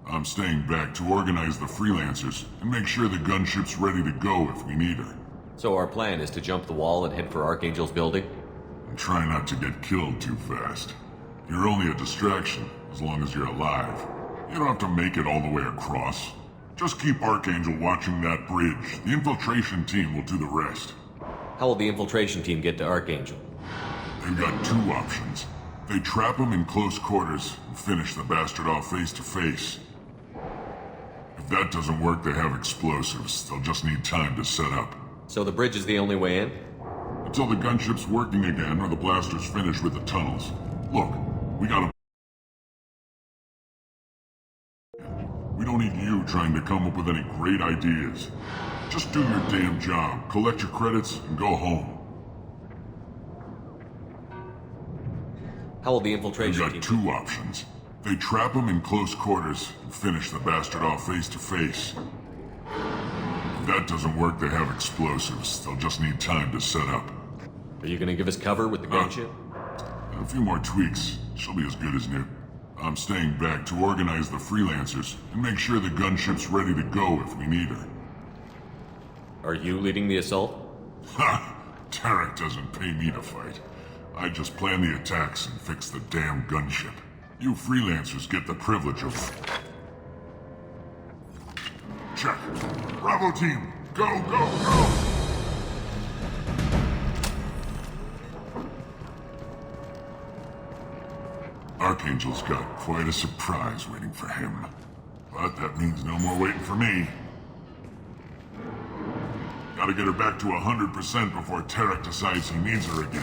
I'm staying back to organize the freelancers and make sure the gunship's ready to go if we need her. So our plan is to jump the wall and head for Archangel's building? And try not to get killed too fast. You're only a distraction, as long as you're alive. You don't have to make it all the way across. Just keep Archangel watching that bridge. The infiltration team will do the rest. How will the infiltration team get to Archangel? They've got two options. They trap him in close quarters and finish the bastard off face to face. If that doesn't work, they have explosives. They'll just need time to set up. So the bridge is the only way in? Until the gunship's working again or the blasters finish with the tunnels. Look, we gotta... We don't need you trying to come up with any great ideas. Just do your damn job, collect your credits, and go home. How will the infiltration We've got two options. They trap him in close quarters and finish the bastard off face to face. If that doesn't work, they have explosives. They'll just need time to set up. Are you gonna give us cover with the gunship? A few more tweaks. She'll be as good as new. I'm staying back to organize the freelancers and make sure the gunship's ready to go if we need her. Are you leading the assault? Ha! Tarek doesn't pay me to fight. I just plan the attacks and fix the damn gunship. You freelancers get the privilege of... Check. Bravo team, go, go, go! Archangel's got quite a surprise waiting for him. But that means no more waiting for me. Gotta get her back to 100% before Tarek decides he needs her again.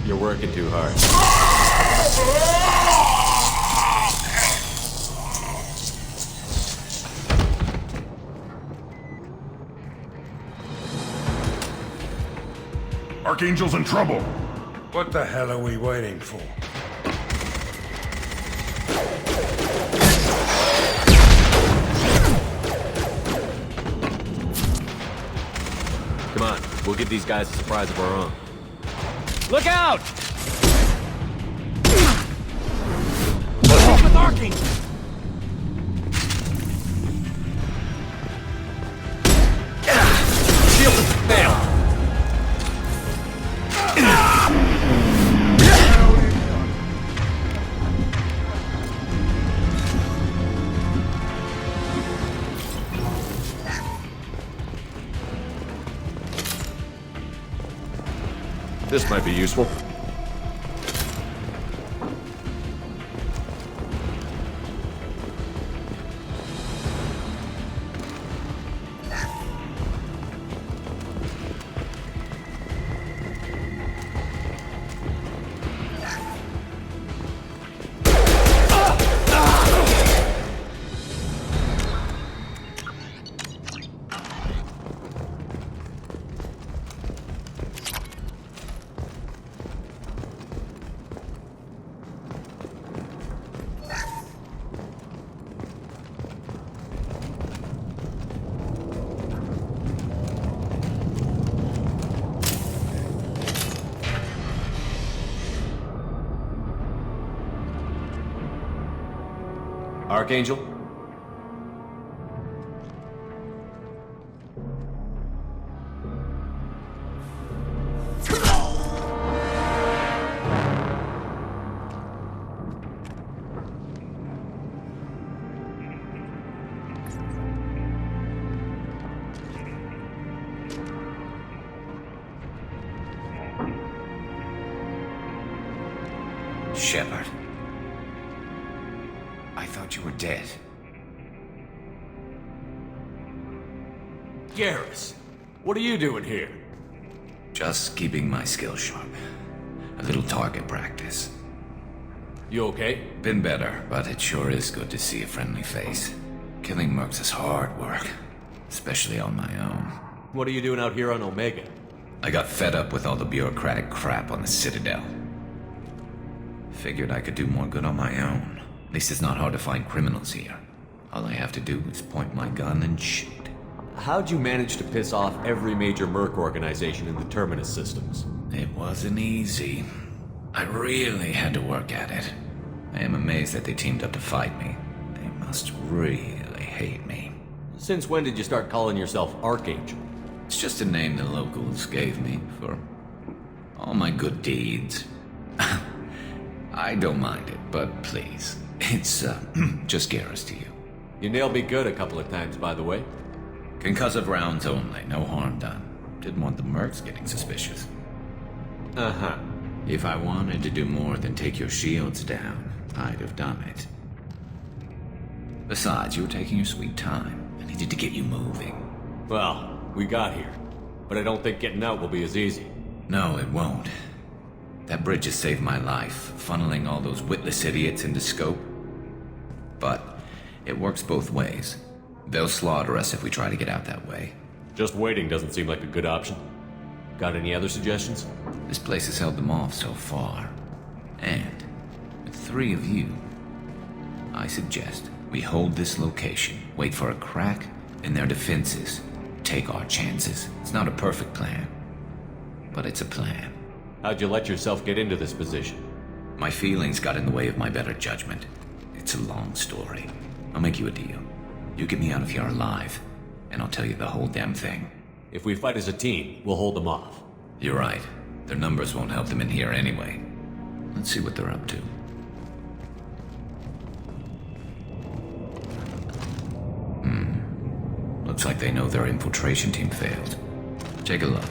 You're working too hard. Archangel's in trouble! What the hell are we waiting for? Come on, we'll give these guys a surprise of our own. Look out! What's with Archangel? Shield failed! This might be useful. Archangel? Shepard. I thought you were dead. Garrus, what are you doing here? Just keeping my skills sharp. A little target practice. You okay? Been better, but it sure is good to see a friendly face. Killing mercs is hard work, especially on my own. What are you doing out here on Omega? I got fed up with all the bureaucratic crap on the Citadel. Figured I could do more good on my own. At least it's not hard to find criminals here. All I have to do is point my gun and shoot. How'd you manage to piss off every major merc organization in the Terminus systems? It wasn't easy. I really had to work at it. I am amazed that they teamed up to fight me. They must really hate me. Since when did you start calling yourself Archangel? It's just a name the locals gave me for all my good deeds. I don't mind it, but please, it's just Garrus to you. You nailed me good a couple of times, by the way. Concussive rounds only, no harm done. Didn't want the mercs getting suspicious. Uh-huh. If I wanted to do more than take your shields down, I'd have done it. Besides, you were taking your sweet time. I needed to get you moving. Well, we got here. But I don't think getting out will be as easy. No, it won't. That bridge has saved my life, funneling all those witless idiots into scope. But it works both ways. They'll slaughter us if we try to get out that way. Just waiting doesn't seem like a good option. Got any other suggestions? This place has held them off so far. And with 3 of you, I suggest we hold this location, wait for a crack in their defenses, take our chances. It's not a perfect plan, but it's a plan. How'd you let yourself get into this position? My feelings got in the way of my better judgment. It's a long story. I'll make you a deal. You get me out of here alive, and I'll tell you the whole damn thing. If we fight as a team, we'll hold them off. You're right. Their numbers won't help them in here anyway. Let's see what they're up to. Looks like they know their infiltration team failed. Take a look.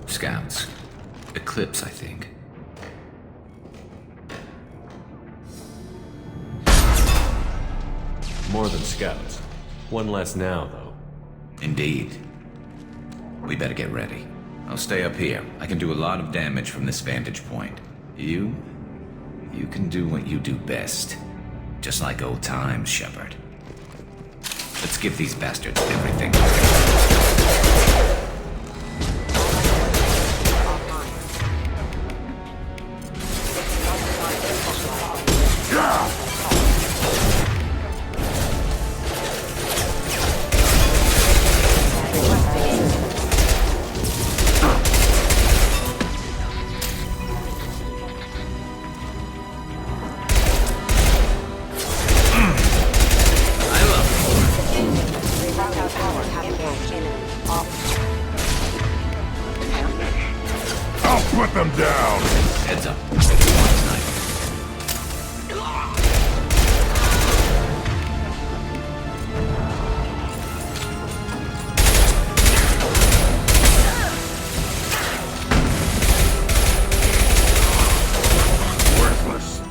Scouts. Eclipse, I think. More than scouts. One less now, though. Indeed. We better get ready. I'll stay up here. I can do a lot of damage from this vantage point. You can do what you do best. Just like old times, Shepard. Let's give these bastards everything. Put them down! Heads up. Worthless.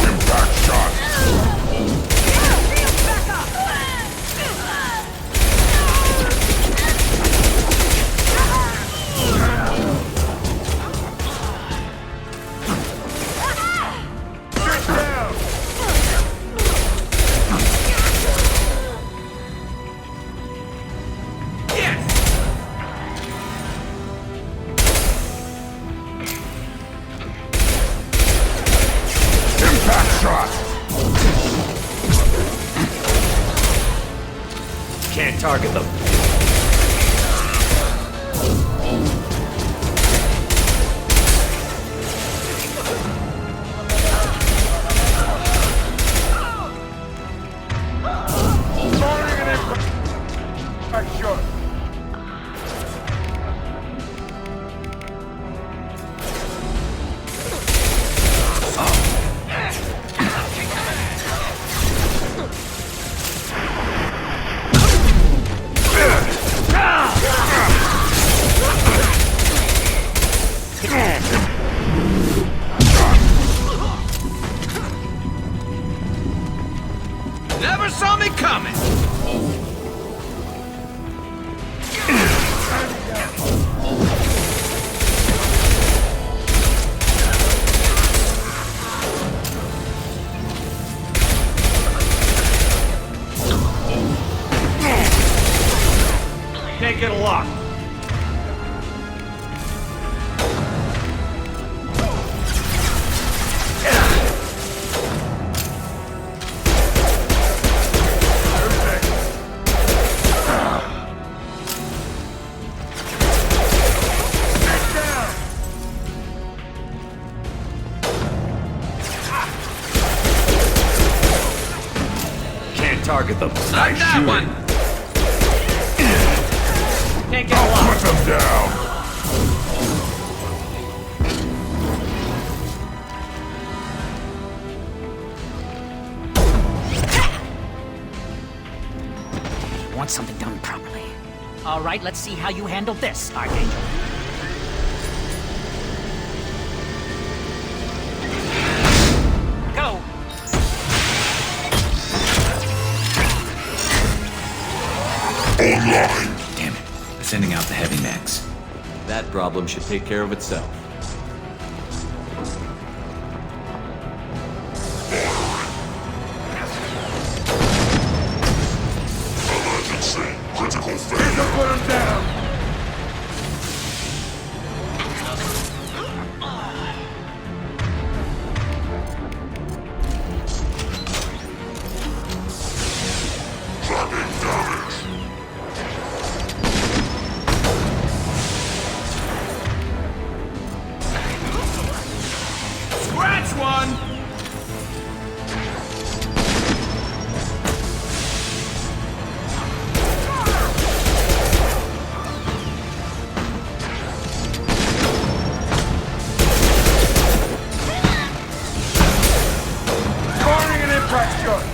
Impact shot! Can't target them. Never saw me coming! Can't get a lock. Target them. Not that one! Can't get a lock. Put them down! Want something done properly. All right, let's see how you handle this, Archangel. Go! sending out the heavy mechs. That problem should take care of itself. Critical failure. Put him down! Tracking damage. Scratch one! Firing an impact gun!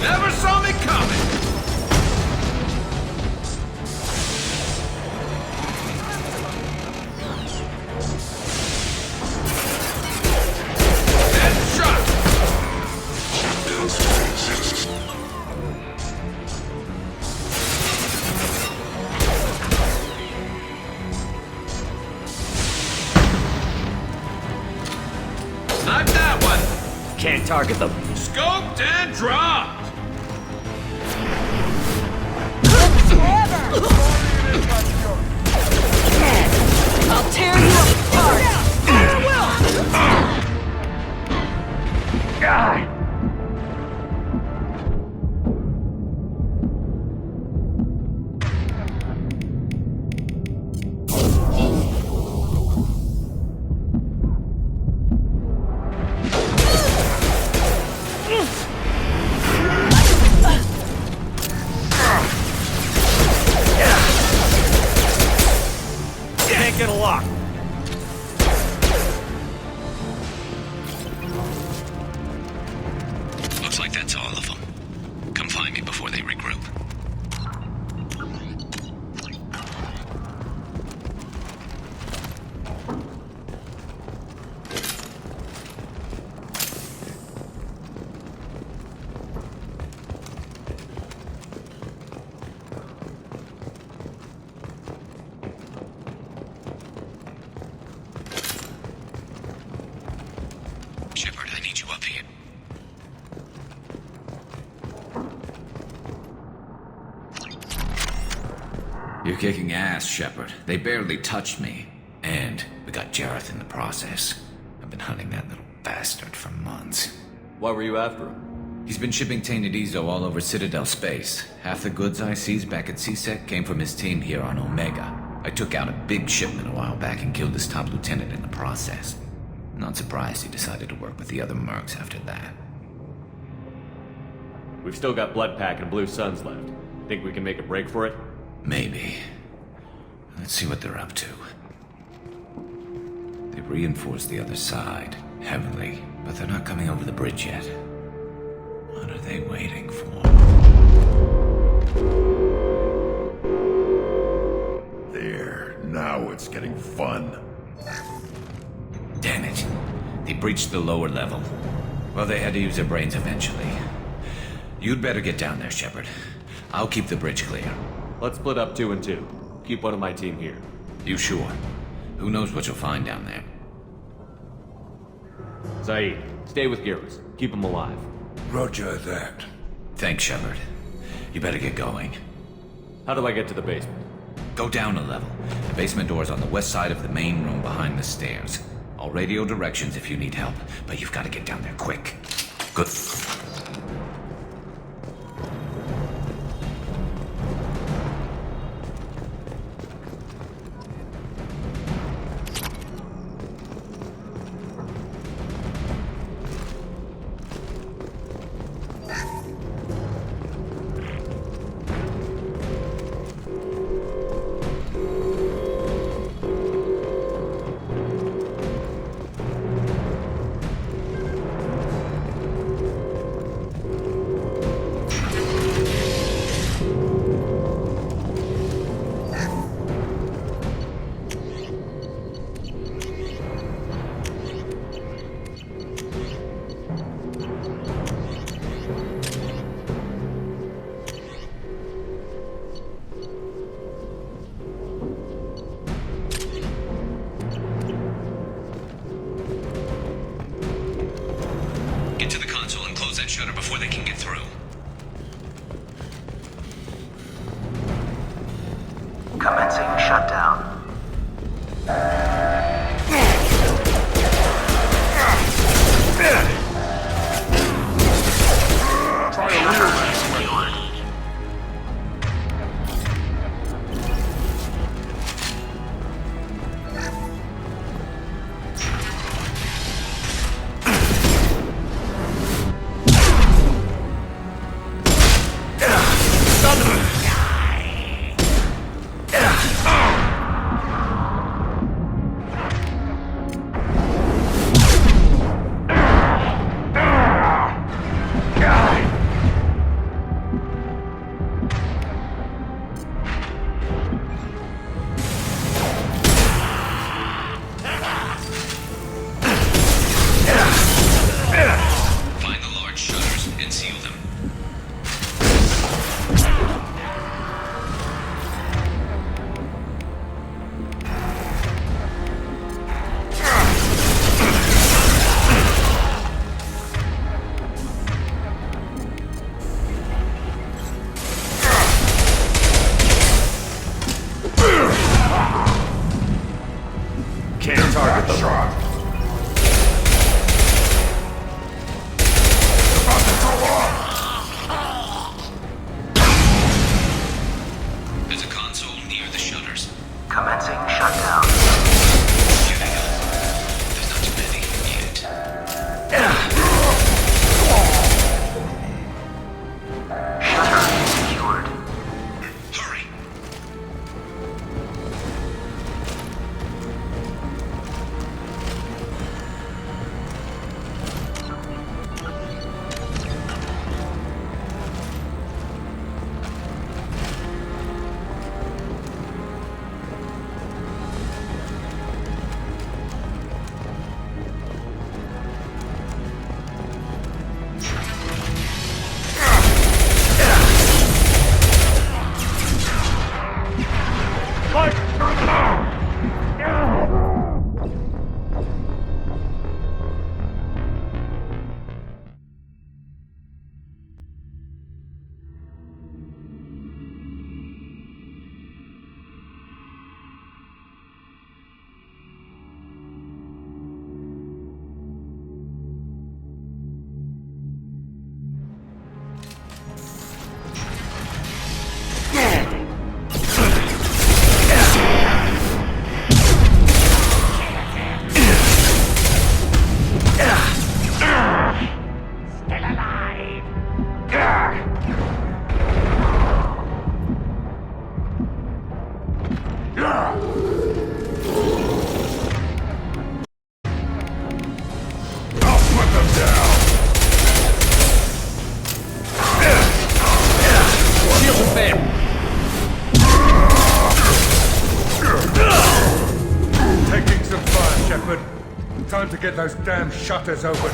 Never saw me coming! Snipe that one! Can't target them. Scoped and dropped! I'll tear you apart! Fire will! Can't get a lock. Looks like that's all of them. Come find me before they regroup. Shepard, I need you up here. You're kicking ass, Shepard. They barely touched me. And we got Jareth in the process. I've been hunting that little bastard for months. Why were you after him? He's been shipping tainted Ezo all over Citadel space. Half the goods I seized back at CSEC came from his team here on Omega. I took out a big shipment a while back and killed his top lieutenant in the process. Not surprised he decided to work with the other mercs after that. We've still got Bloodpack and Blue Suns left. Think we can make a break for it? Maybe. Let's see what they're up to. They reinforced the other side, heavily, but they're not coming over the bridge yet. What are they waiting for? There, now it's getting fun. Damn it. They breached the lower level. Well, they had to use their brains eventually. You'd better get down there, Shepard. I'll keep the bridge clear. Let's split up 2 and 2. Keep one of my team here. You sure? Who knows what you'll find down there? Zaid, stay with Garrus. Keep him alive. Roger that. Thanks, Shepard. You better get going. How do I get to the basement? Go down a level. The basement door's on the west side of the main room behind the stairs. I'll radio directions if you need help, but you've got to get down there quick. Good. Get to the console and close that shutter before they can get through. Commencing shutdown. Find the large shutters and seal them. Can't target the shot. There's a console near the shutters. Commencing shutdown. There's not too many yet. Shutter secured. Hurry! Taking some fire, Shepard. Time to get those damn shutters open.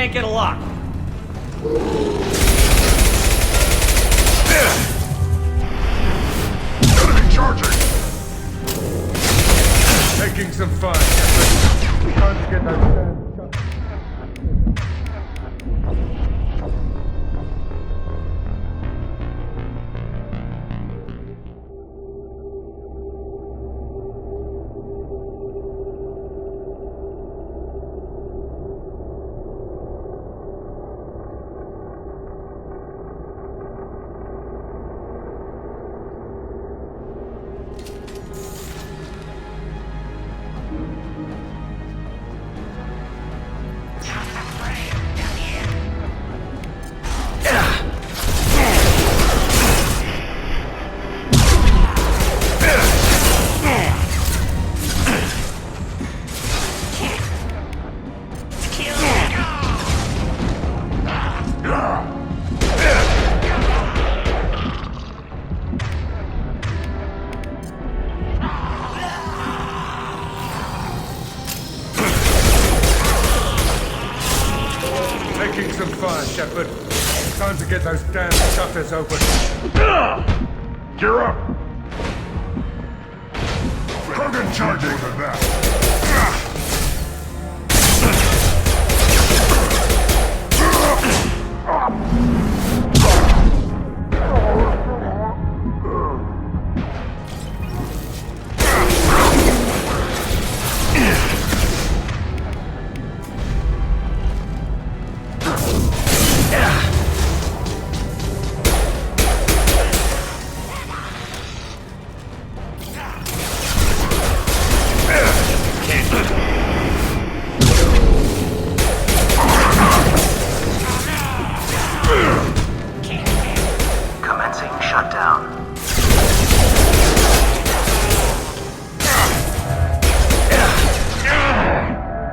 Can't get a lock. Enemy charging! Taking some fire. Time to get those... Taking some fire, Shepard. Time to get those damn shutters open. Gear up! Krogan charging for that. Commencing shutdown.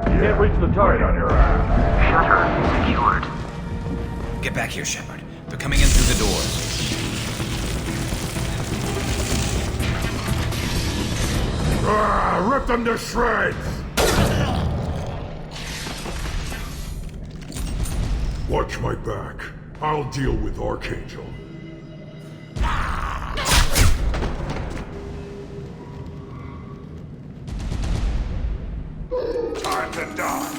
Can't reach the target on your ass. Shutter secured. Get back here, Shepard. They're coming in through the doors. Rip them to shreds! Watch my back. I'll deal with Archangel. Time to die.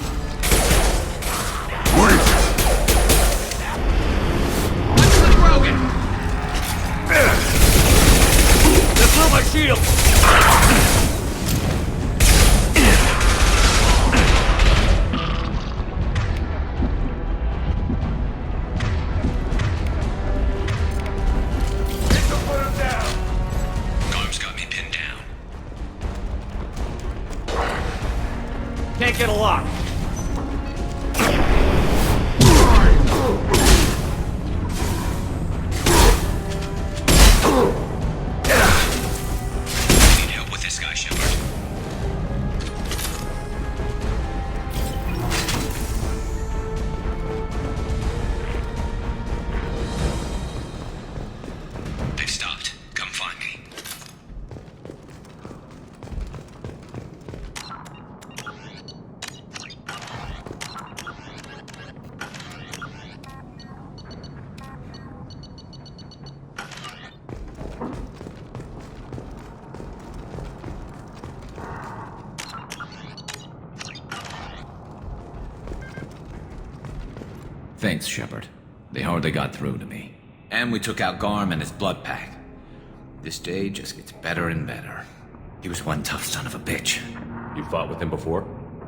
Wait! What's the Krogan? They blew my shield! Can't get a lock. Need help with this guy, Shepard. They've stopped. Come find me. Thanks, Shepard. They hardly got through to me. And we took out Garm and his blood pack. This day just gets better and better. He was one tough son of a bitch. You fought with him before?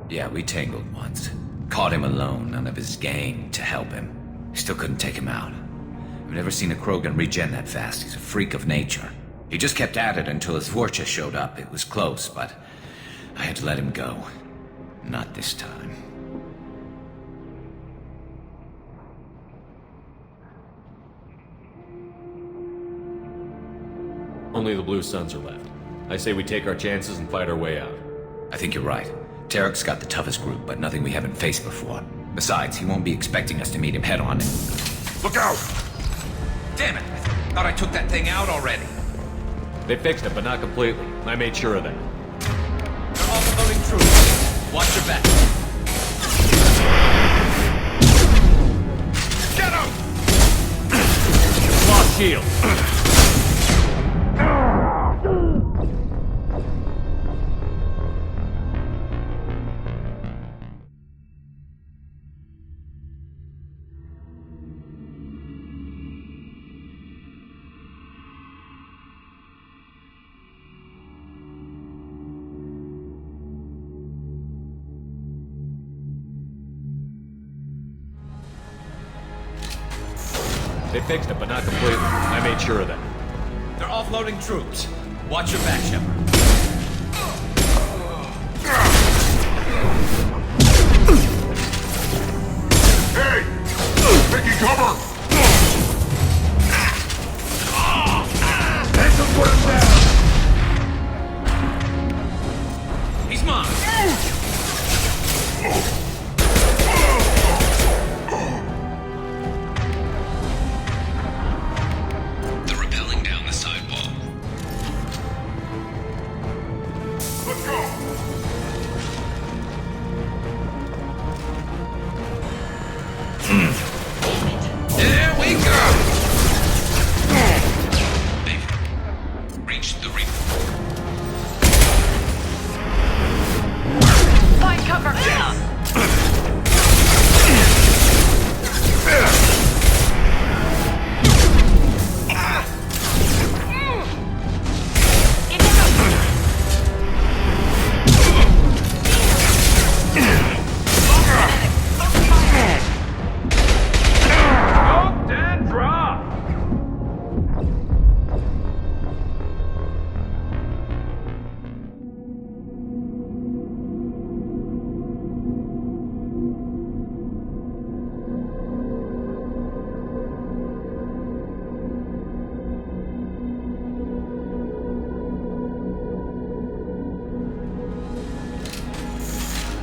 Yeah, we tangled once. Caught him alone, none of his gang to help him. Still couldn't take him out. I've never seen a Krogan regen that fast. He's a freak of nature. He just kept at it until his Vorcha showed up. It was close, but I had to let him go. Not this time. Only the Blue Suns are left. I say we take our chances and fight our way out. I think you're right. Tarek's got the toughest group, but nothing we haven't faced before. Besides, he won't be expecting us to meet him head-on. Look out! Damn it! I thought I took that thing out already. They fixed it, but not completely. I made sure of that. They're offloading troops. Watch your back. shield. They fixed it, but not completely. I made sure of that. They're offloading troops. Watch your back, Shepard. Hey! Taking cover! Take him, put him down! He's mine! They're rappelling down the sidewall. Let's go! There we go! They've reached the reef. Find cover!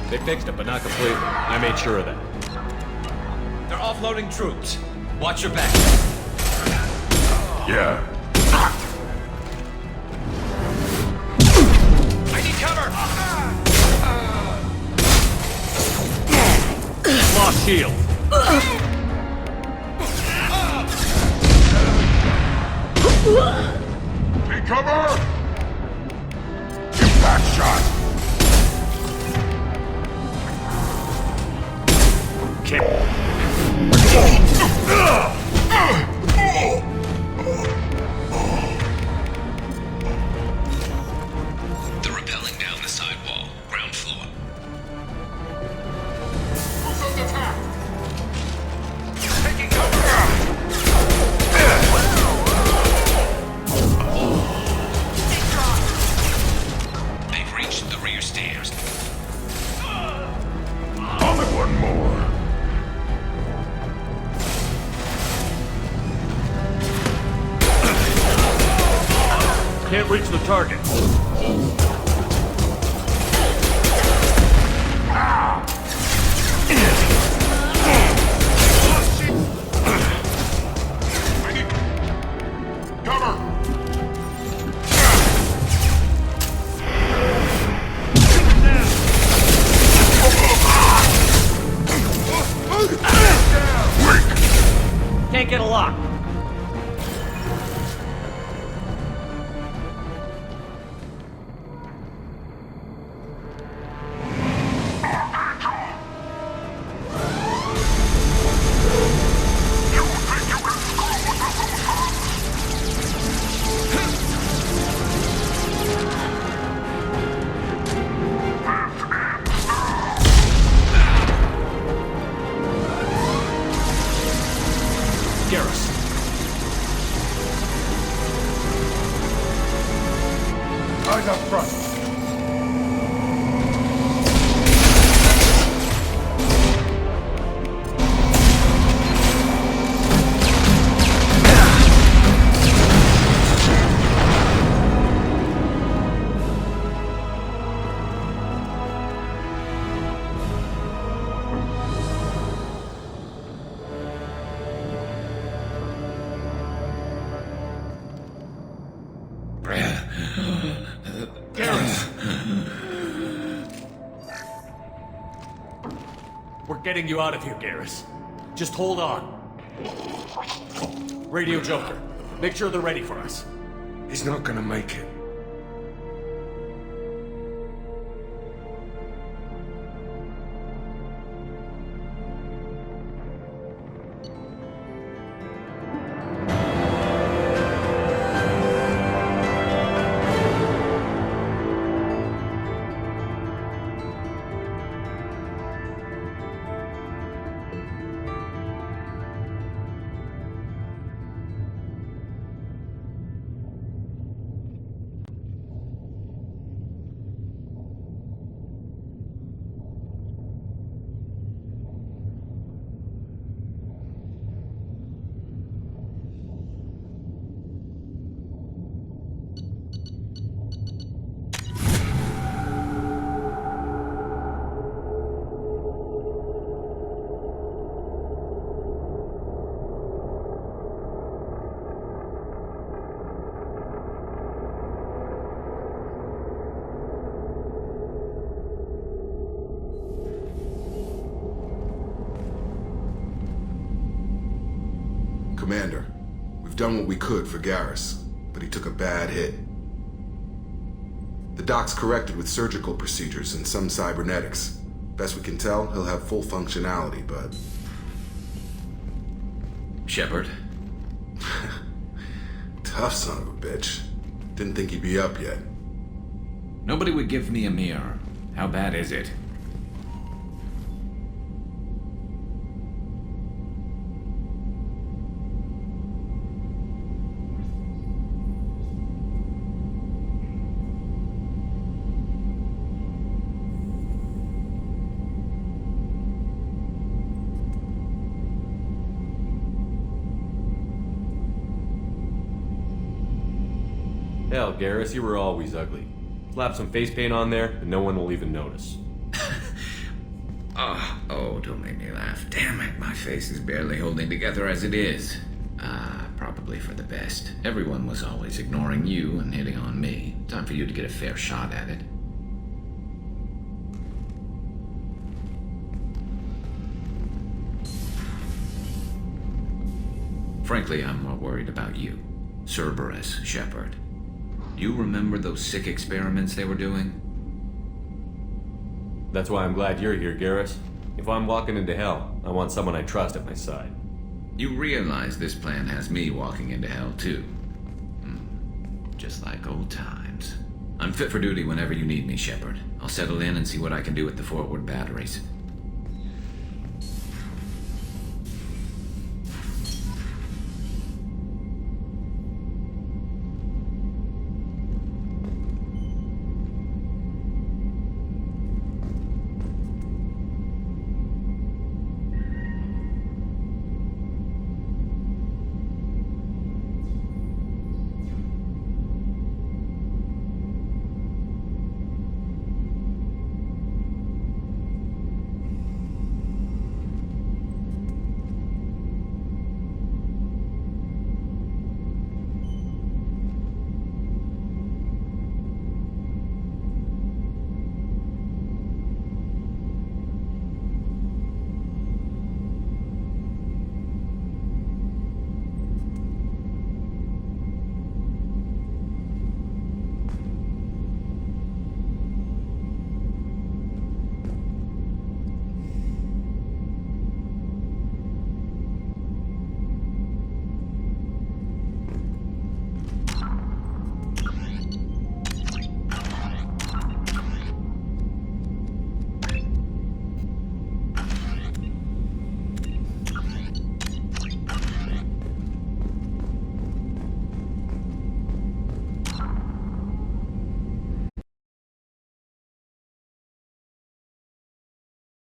They fixed it, but not completely. I made sure of that. They're offloading troops. Watch your back. Yeah. I need cover! Lost shield. Take cover! Impact shot. They're rappelling down the sidewall, ground floor. Who's under attack? Taking cover! They've reached the rear stairs. Only one more. Can't reach the target. Cover! Can't get a lock. Garrus. Eyes up front. We're getting you out of here, Garrus. Just hold on. Radio Joker, Make sure they're ready for us. He's not gonna make it. Commander, we've done what we could for Garrus, but he took a bad hit. The doc's corrected with surgical procedures and some cybernetics. Best we can tell, he'll have full functionality, but... Shepard? Tough son of a bitch. Didn't think he'd be up yet. Nobody would give me a mirror. How bad is it? Hell, Garrus, you were always ugly. Slap some face paint on there, and no one will even notice. Oh, don't make me laugh. Damn it, my face is barely holding together as it is. Probably for the best. Everyone was always ignoring you and hitting on me. Time for you to get a fair shot at it. Frankly, I'm more worried about you. Cerberus, Shepard. You remember those sick experiments they were doing? That's why I'm glad you're here, Garrus. If I'm walking into hell, I want someone I trust at my side. You realize this plan has me walking into hell, too. Just like old times. I'm fit for duty whenever you need me, Shepard. I'll settle in and see what I can do with the forward batteries.